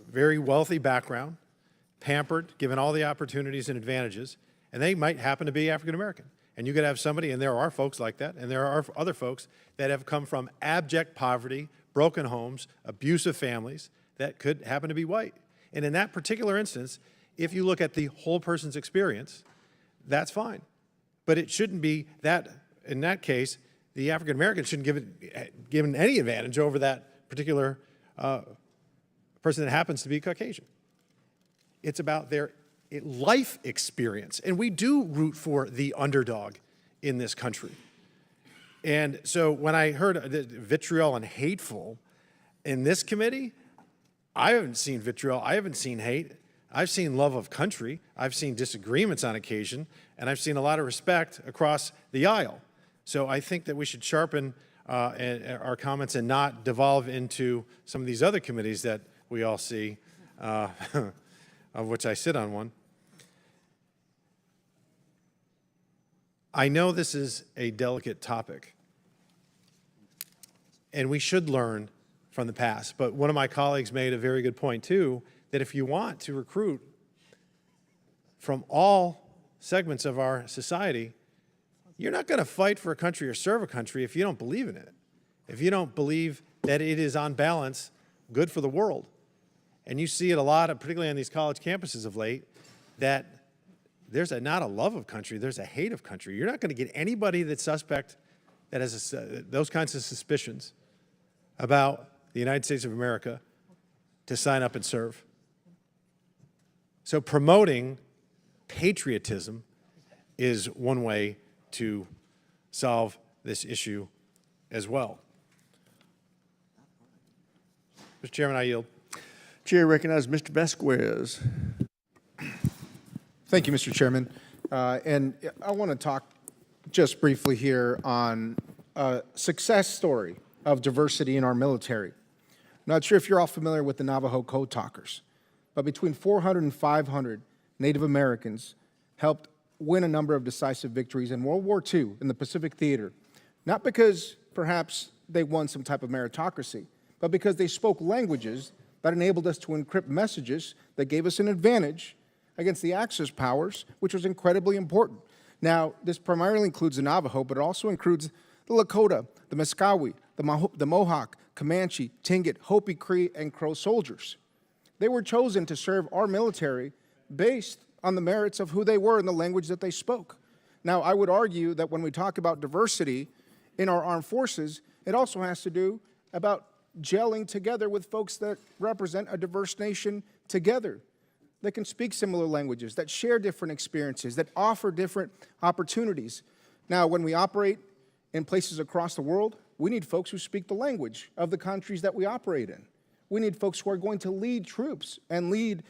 very wealthy background, pampered, given all the opportunities and advantages, and they might happen to be African American. And you could have somebody, and there are folks like that, and there are other folks that have come from abject poverty, broken homes, abusive families, that could happen to be white. And in that particular instance, if you look at the whole person's experience, that's fine. But it shouldn't be that, in that case, the African American shouldn't given any advantage over that particular person that happens to be Caucasian. It's about their life experience. And we do root for the underdog in this country. And so when I heard vitriol and hateful in this committee, I haven't seen vitriol, I haven't seen hate. I've seen love of country, I've seen disagreements on occasion, and I've seen a lot of respect across the aisle. So I think that we should sharpen our comments and not devolve into some of these other committees that we all see, of which I sit on one. I know this is a delicate topic, and we should learn from the past, but one of my colleagues made a very good point too, that if you want to recruit from all segments of our society, you're not going to fight for a country or serve a country if you don't believe in it, if you don't believe that it is on balance good for the world. And you see it a lot, particularly on these college campuses of late, that there's not a love of country, there's a hate of country. You're not going to get anybody that's suspect, that has those kinds of suspicions about the United States of America to sign up and serve. So promoting patriotism is one way to solve this issue as well. Mr. Chairman, I yield. Chair recognizes Mr. Vasquez. Thank you, Mr. Chairman. And I want to talk just briefly here on a success story of diversity in our military. Not sure if you're all familiar with the Navajo Code Talkers, but between 400 and 500 Native Americans helped win a number of decisive victories in World War II in the Pacific Theater, not because perhaps they won some type of meritocracy, but because they spoke languages that enabled us to encrypt messages that gave us an advantage against the Axis powers, which was incredibly important. Now, this primarily includes the Navajo, but it also includes the Lakota, the Muscogee, the Mohawk, Comanche, Tlingit, Hopi, Cree, and Crow soldiers. They were chosen to serve our military based on the merits of who they were and the language that they spoke. Now, I would argue that when we talk about diversity in our armed forces, it also has to do about gelling together with folks that represent a diverse nation together, that can speak similar languages, that share different experiences, that offer different opportunities. Now, when we operate in places across the world, we need folks who speak the language of the countries that we operate in. We need folks who are going to lead troops and lead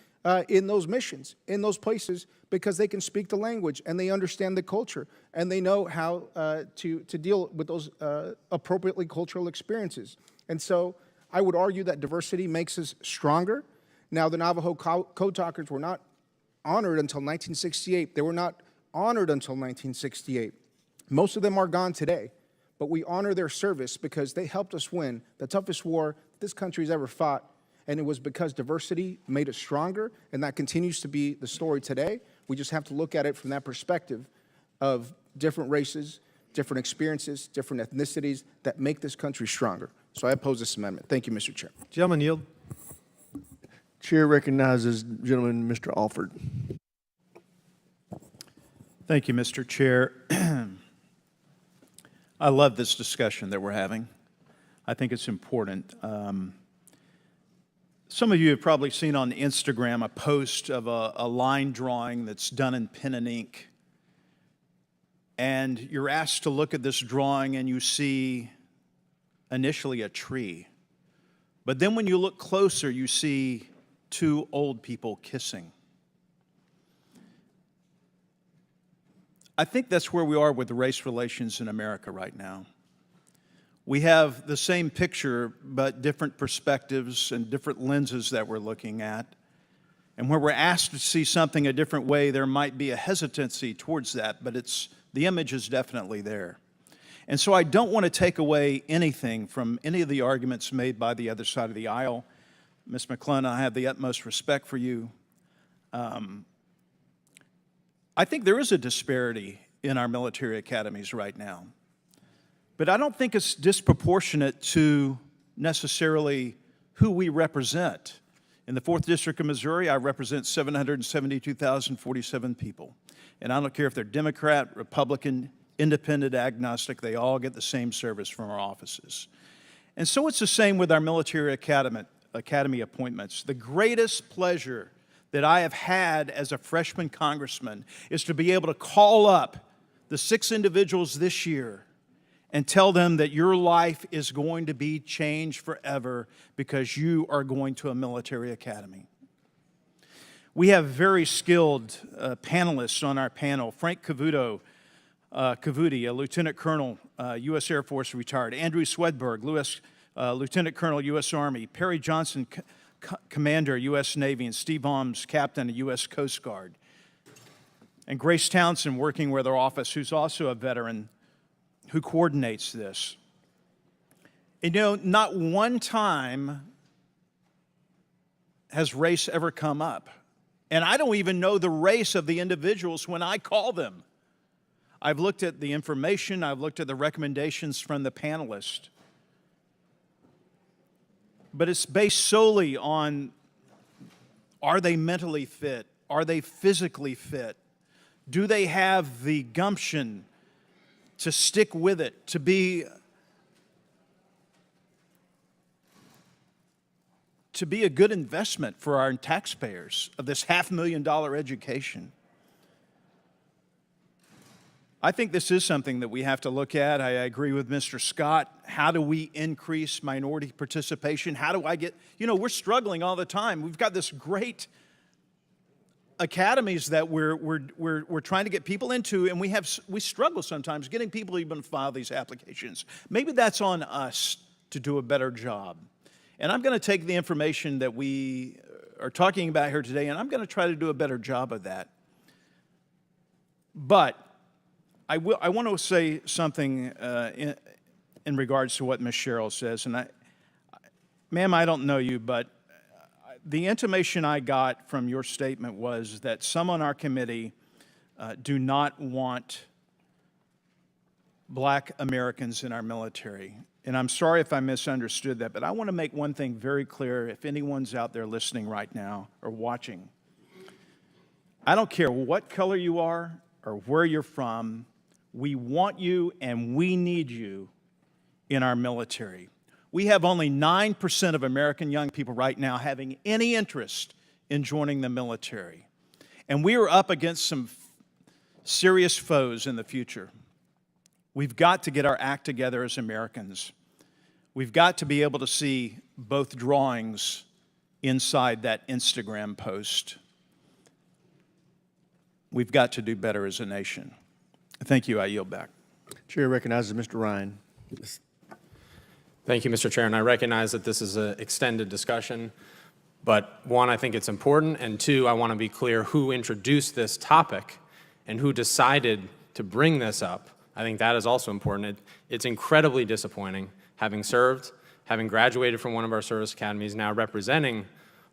in those missions, in those places, because they can speak the language and they understand the culture and they know how to deal with those appropriately cultural experiences. And so I would argue that diversity makes us stronger. Now, the Navajo Code Talkers were not honored until 1968. They were not honored until 1968. Most of them are gone today, but we honor their service because they helped us win the toughest war this country's ever fought, and it was because diversity made us stronger, and that continues to be the story today. We just have to look at it from that perspective of different races, different experiences, different ethnicities that make this country stronger. So I oppose this amendment. Thank you, Mr. Chair. Gentleman, yield. Chair recognizes gentleman Mr. Alford. Thank you, Mr. Chair. I love this discussion that we're having. I think it's important. Some of you have probably seen on Instagram a post of a line drawing that's done in pen and ink. And you're asked to look at this drawing and you see initially a tree. But then when you look closer, you see two old people kissing. I think that's where we are with race relations in America right now. We have the same picture, but different perspectives and different lenses that we're looking at. And where we're asked to see something a different way, there might be a hesitancy towards that, but the image is definitely there. And so I don't want to take away anything from any of the arguments made by the other side of the aisle. Ms. McClellan, I have the utmost respect for you. I think there is a disparity in our military academies right now. But I don't think it's disproportionate to necessarily who we represent. In the 4th District of Missouri, I represent 772,047 people. And I don't care if they're Democrat, Republican, independent, agnostic, they all get the same service from our offices. And so it's the same with our military academy appointments. The greatest pleasure that I have had as a freshman congressman is to be able to call up the 6 individuals this year and tell them that your life is going to be changed forever because you are going to a military academy. We have very skilled panelists on our panel. Frank Cavuti, a lieutenant colonel, U.S. Air Force retired. Andrew Swedberg, lieutenant colonel, U.S. Army. Perry Johnson, commander, U.S. Navy. And Steve Holmes, captain, U.S. Coast Guard. And Grace Townsend, working with our office, who's also a veteran, who coordinates this. And, you know, not one time has race ever come up. And I don't even know the race of the individuals when I call them. I've looked at the information, I've looked at the recommendations from the panelists. But it's based solely on, are they mentally fit? Are they physically fit? Do they have the gumption to stick with it, to be a good investment for our taxpayers of this $500,000 education? I think this is something that we have to look at. I agree with Mr. Scott. How do we increase minority participation? How do I get, you know, we're struggling all the time. We've got this great academies that we're trying to get people into, and we struggle sometimes getting people even to file these applications. Maybe that's on us to do a better job. And I'm going to take the information that we are talking about here today, and I'm going to try to do a better job of that. But I want to say something in regards to what Ms. Sherrill says. And ma'am, I don't know you, but the intimation I got from your statement was that some on our committee do not want Black Americans in our military. And I'm sorry if I misunderstood that, but I want to make one thing very clear if anyone's out there listening right now or watching. I don't care what color you are or where you're from, we want you and we need you in our military. We have only 9% of American young people right now having any interest in joining the military. And we are up against some serious foes in the future. We've got to get our act together as Americans. We've got to be able to see both drawings inside that Instagram post. We've got to do better as a nation. Thank you. I yield back. Chair recognizes Mr. Ryan. Thank you, Mr. Chair, and I recognize that this is an extended discussion, but one, I think it's important, and two, I want to be clear who introduced this topic and who decided to bring this up. I think that is also important. It's incredibly disappointing, having served, having graduated from one of our service academies, now representing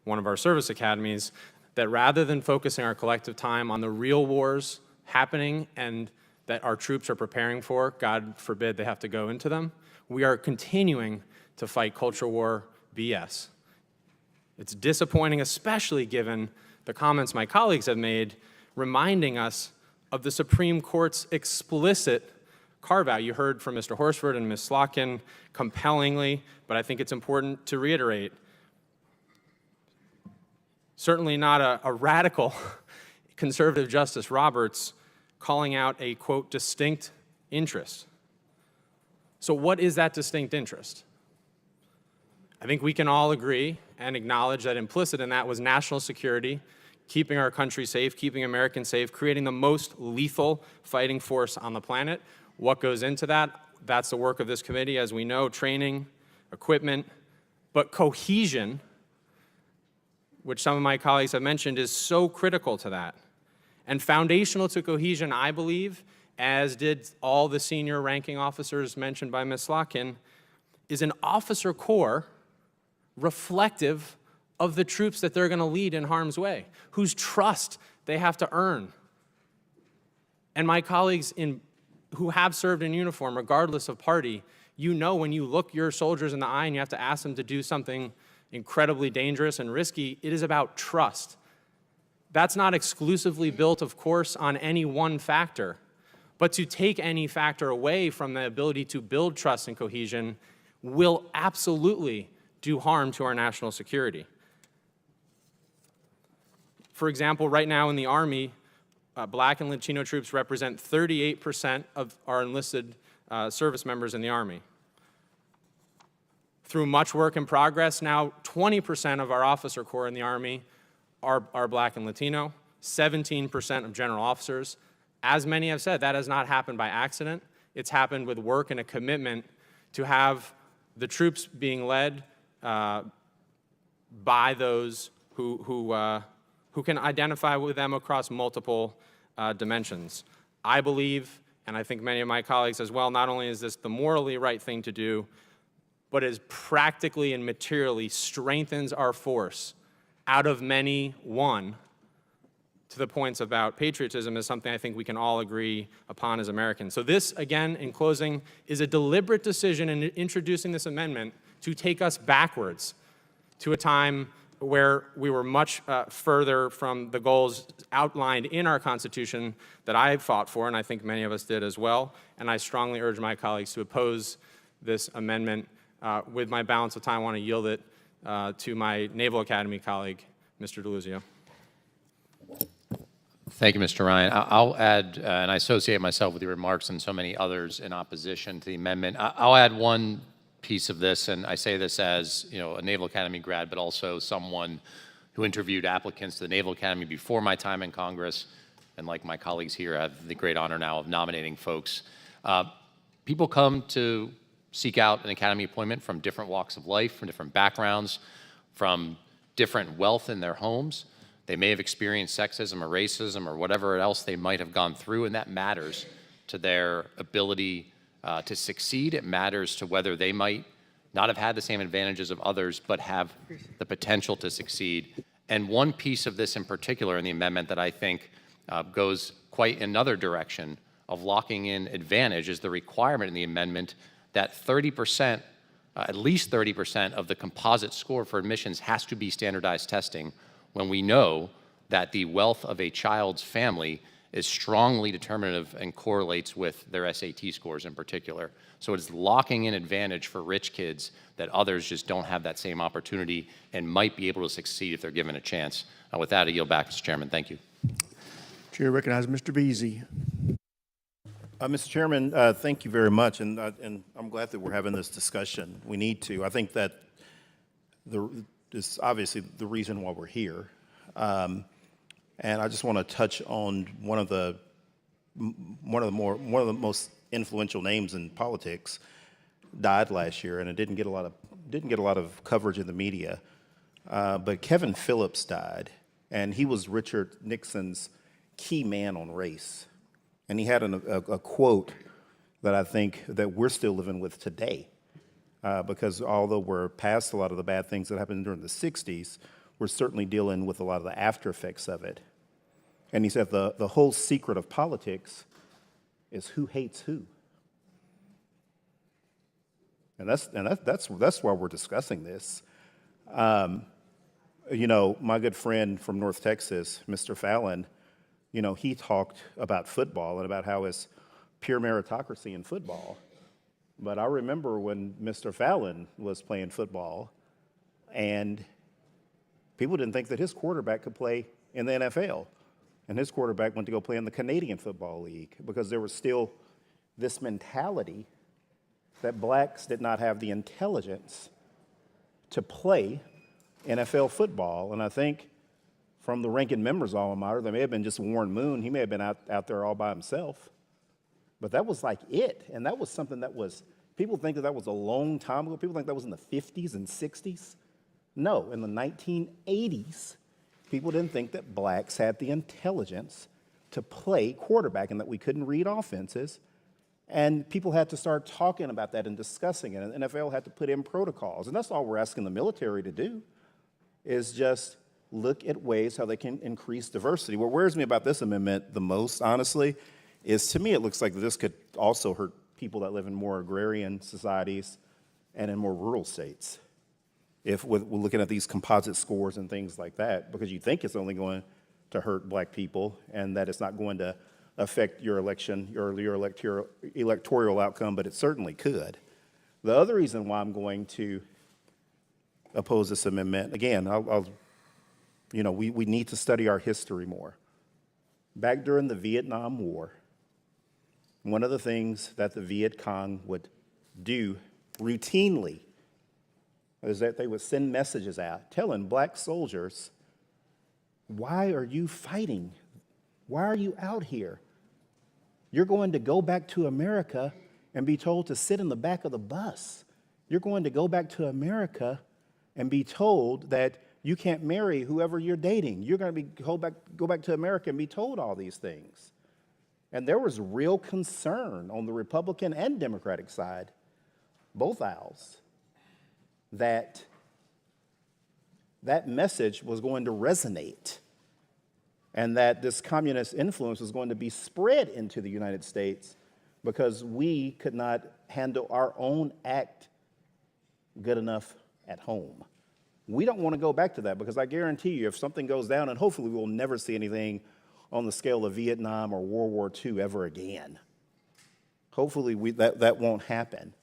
one of our service academies, that rather than focusing our collective time on the real wars happening and that our troops are preparing for, God forbid they have to go into them, we are continuing to fight culture war BS. It's disappointing, especially given the comments my colleagues have made, reminding us of the Supreme Court's explicit carve-out. You heard from Mr. Horsford and Ms. Slotkin compellingly, but I think it's important to reiterate. Certainly not a radical conservative Justice Roberts calling out a, quote, distinct interest. So what is that distinct interest? I think we can all agree and acknowledge that implicit in that was national security, keeping our country safe, keeping Americans safe, creating the most lethal fighting force on the planet. What goes into that? That's the work of this committee, as we know, training, equipment, but cohesion, which some of my colleagues have mentioned, is so critical to that. And foundational to cohesion, I believe, as did all the senior ranking officers mentioned by Ms. Slotkin, is an officer corps reflective of the troops that they're going to lead in harm's way, whose trust they have to earn. And my colleagues who have served in uniform, regardless of party, you know when you look your soldiers in the eye and you have to ask them to do something incredibly dangerous and risky, it is about trust. That's not exclusively built, of course, on any one factor, but to take any factor away from the ability to build trust and cohesion will absolutely do harm to our national security. For example, right now in the Army, Black and Latino troops represent 38% of our enlisted service members in the Army. Through much work in progress, now 20% of our officer corps in the Army are Black and Latino, 17% of general officers. As many have said, that has not happened by accident. It's happened with work and a commitment to have the troops being led by those who can identify with them across multiple dimensions. I believe, and I think many of my colleagues as well, not only is this the morally right thing to do, but is practically and materially strengthens our force out of many one to the points about patriotism is something I think we can all agree upon as Americans. So this, again, in closing, is a deliberate decision in introducing this amendment to take us backwards to a time where we were much further from the goals outlined in our Constitution that I fought for, and I think many of us did as well. And I strongly urge my colleagues to oppose this amendment. With my balance of time, I want to yield it to my Naval Academy colleague, Mr. DeLuzio. Thank you, Mr. Ryan. I'll add, and I associate myself with your remarks and so many others in opposition to the amendment. I'll add one piece of this, and I say this as a Naval Academy grad, but also someone who interviewed applicants to the Naval Academy before my time in Congress, and like my colleagues here, I have the great honor now of nominating folks. People come to seek out an academy appointment from different walks of life, from different backgrounds, from different wealth in their homes. They may have experienced sexism or racism or whatever else they might have gone through, and that matters to their ability to succeed. It matters to whether they might not have had the same advantages of others, but have the potential to succeed. And one piece of this in particular in the amendment that I think goes quite another direction of locking in advantage is the requirement in the amendment that 30%, at least 30% of the composite score for admissions has to be standardized testing, when we know that the wealth of a child's family is strongly determinative and correlates with their SAT scores in particular. So it's locking in advantage for rich kids that others just don't have that same opportunity and might be able to succeed if they're given a chance. With that, I yield back, Mr. Chairman. Thank you. Chair recognizes Mr. Veasey. Mr. Chairman, thank you very much, and I'm glad that we're having this discussion. We need to. I think that is obviously the reason why we're here, and I just want to touch on one of the most influential names in politics. Died last year, and it didn't get a lot of coverage in the media. But Kevin Phillips died, and he was Richard Nixon's key man on race. And he had a quote that I think that we're still living with today, because although we're past a lot of the bad things that happened during the 60s, we're certainly dealing with a lot of the after effects of it. And he said the whole secret of politics is who hates who. And that's why we're discussing this. My good friend from North Texas, Mr. Fallon, he talked about football and about how it's pure meritocracy in football. But I remember when Mr. Fallon was playing football and People didn't think that his quarterback could play in the NFL. And his quarterback went to go play in the Canadian Football League because there was still this mentality that blacks did not have the intelligence to play NFL football. And I think from the ranking member's alma mater, there may have been just Warren Moon. He may have been out there all by himself. But that was like it. And that was something that was, people think that was a long time ago. People think that was in the 50s and 60s. No, in the 1980s, people didn't think that blacks had the intelligence to play quarterback and that we couldn't read offenses. And people had to start talking about that and discussing it. And the NFL had to put in protocols. And that's all we're asking the military to do, is just look at ways how they can increase diversity. What worries me about this amendment the most, honestly, is to me it looks like this could also hurt people that live in more agrarian societies and in more rural states. If we're looking at these composite scores and things like that, because you think it's only going to hurt black people and that it's not going to affect your election, your electoral outcome, but it certainly could. The other reason why I'm going to oppose this amendment, again, we need to study our history more. Back during the Vietnam War, one of the things that the Viet Cong would do routinely is that they would send messages out telling black soldiers, why are you fighting? Why are you out here? You're going to go back to America and be told to sit in the back of the bus. You're going to go back to America and be told that you can't marry whoever you're dating. You're going to go back to America and be told all these things. And there was real concern on the Republican and Democratic side, both aisles, that that message was going to resonate and that this communist influence was going to be spread into the United States because we could not handle our own act good enough at home. We don't want to go back to that because I guarantee you if something goes down, and hopefully we will never see anything on the scale of Vietnam or World War II ever again. Hopefully that won't happen.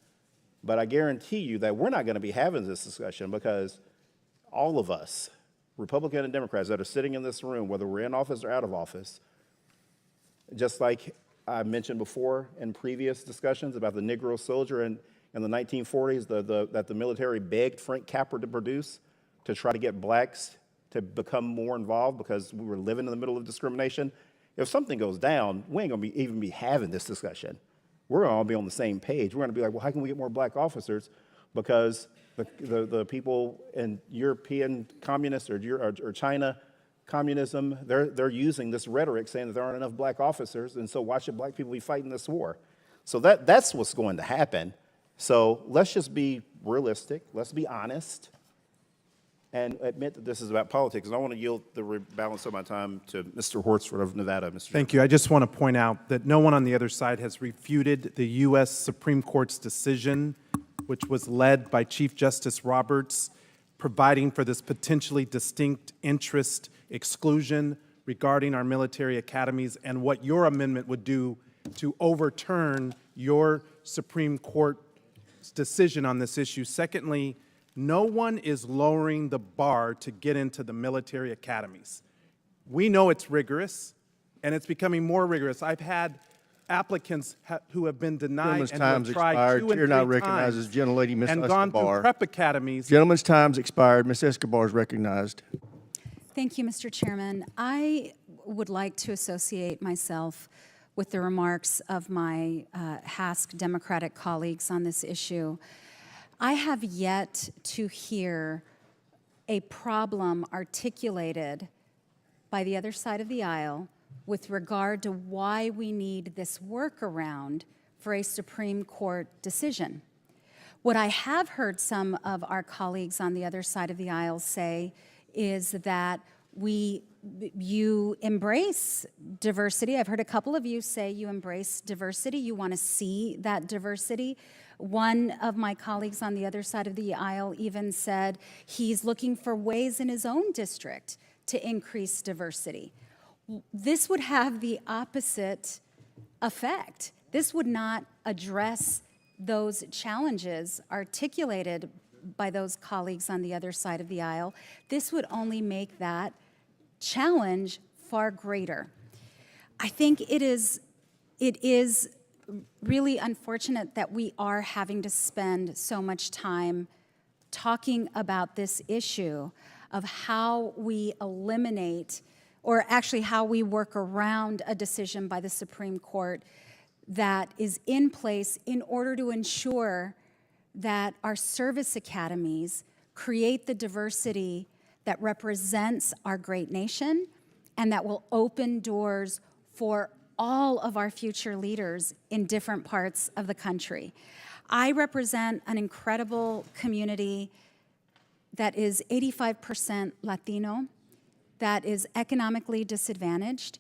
But I guarantee you that we're not going to be having this discussion because all of us, Republican and Democrats that are sitting in this room, whether we're in office or out of office, just like I mentioned before in previous discussions about the Negro soldier in the 1940s that the military begged Frank Capra to produce to try to get blacks to become more involved because we were living in the middle of discrimination. If something goes down, we ain't going to even be having this discussion. We're going to all be on the same page. We're going to be like, well, how can we get more black officers? Because the people in European communists or China communism, they're using this rhetoric saying that there aren't enough black officers, and so why should black people be fighting this war? So that's what's going to happen. So let's just be realistic. Let's be honest and admit that this is about politics. And I want to yield the balance of my time to Mr. Horsford of Nevada. Mr. Thank you. I just want to point out that no one on the other side has refuted the U.S. Supreme Court's decision, which was led by Chief Justice Roberts, providing for this potentially distinct interest exclusion regarding our military academies and what your amendment would do to overturn your Supreme Court's decision on this issue. Secondly, no one is lowering the bar to get into the military academies. We know it's rigorous, and it's becoming more rigorous. I've had applicants who have been denied and who have tried 2 and 3 now times recognizes gentlelady Ms. and gone through Escobar. prep academies. Gentleman's time's expired. Ms. Escobar is recognized. Thank you, Mr. Chairman. I would like to associate myself with the remarks of my HASC Democratic colleagues on this issue. I have yet to hear a problem articulated by the other side of the aisle with regard to why we need this workaround for a Supreme Court decision. What I have heard some of our colleagues on the other side of the aisle say is that you embrace diversity. I've heard a couple of you say you embrace diversity. You want to see that diversity. One of my colleagues on the other side of the aisle even said he's looking for ways in his own district to increase diversity. This would have the opposite effect. This would not address those challenges articulated by those colleagues on the other side of the aisle, this would only make that challenge far greater. I think it is really unfortunate that we are having to spend so much time talking about this issue of how we eliminate, or actually how we work around a decision by the Supreme Court that is in place in order to ensure that our service academies create the diversity that represents our great nation and that will open doors for all of our future leaders in different parts of the country. I represent an incredible community that is 85% Latino, that is economically disadvantaged,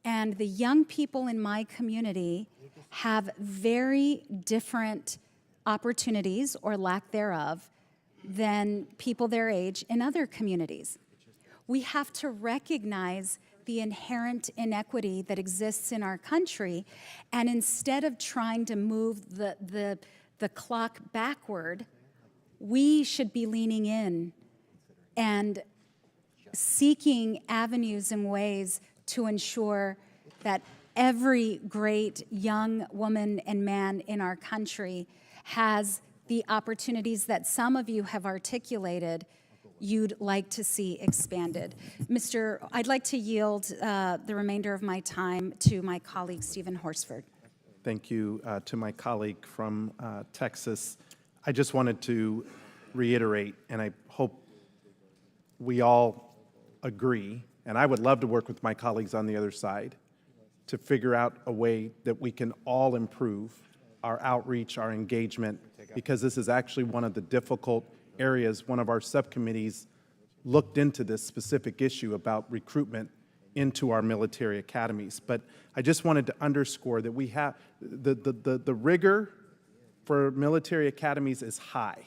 and the young people in my community have very different opportunities, or lack thereof, than people their age in other communities. We have to recognize the inherent inequity that exists in our country, and instead of trying to move the clock backward, we should be leaning in and seeking avenues and ways to ensure that every great young woman and man in our country has the opportunities that some of you have articulated you'd like to see expanded. I'd like to yield the remainder of my time to my colleague, Steven Horsford. Thank you to my colleague from Texas. I just wanted to reiterate, and I hope we all agree, and I would love to work with my colleagues on the other side to figure out a way that we can all improve our outreach, our engagement, because this is actually one of the difficult areas. One of our subcommittees looked into this specific issue about recruitment into our military academies. But I just wanted to underscore that we have the rigor for military academies is high.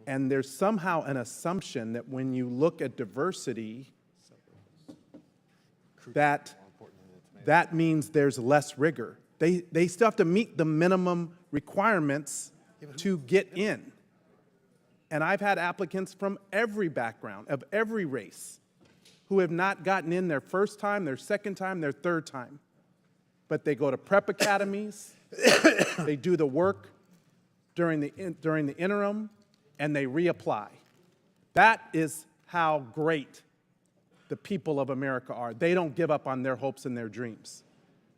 And there's somehow an assumption that when you look at diversity, that means there's less rigor. They still have to meet the minimum requirements to get in. And I've had applicants from every background, of every race, who have not gotten in their first time, their second time, their third time. But they go to prep academies, they do the work during the interim, and they reapply. That is how great the people of America are. They don't give up on their hopes and their dreams.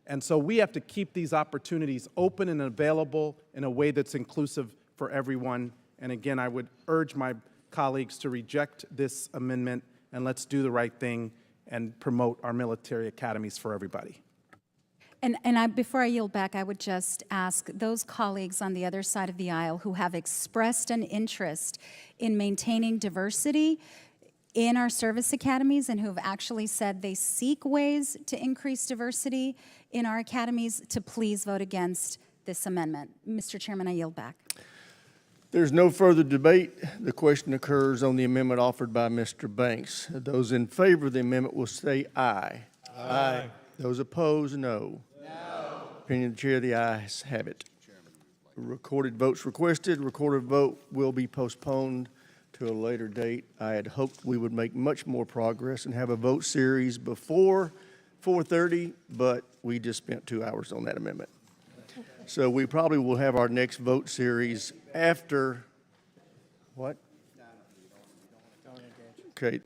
And so we have to keep these opportunities open and available in a way that's inclusive for everyone. And again, I would urge my colleagues to reject this amendment, and let's do the right thing and promote our military academies for everybody. And before I yield back, I would just ask those colleagues on the other side of the aisle who have expressed an interest in maintaining diversity in our service academies and who have actually said they seek ways to increase diversity in our academies to please vote against this amendment. Mr. Chairman, I yield back. There's no further debate. The question occurs on the amendment offered by Mr. Banks. Those in favor of the amendment will say aye. Aye. Those opposed, no. No. Opinion of the chair, the ayes have it. Recorded votes requested. Recorded vote will be postponed to a later date. I had hoped we would make much more progress and have a vote series before 4:30, but we just spent 2 hours on that amendment. So we probably will have our next vote series after, what? Okay,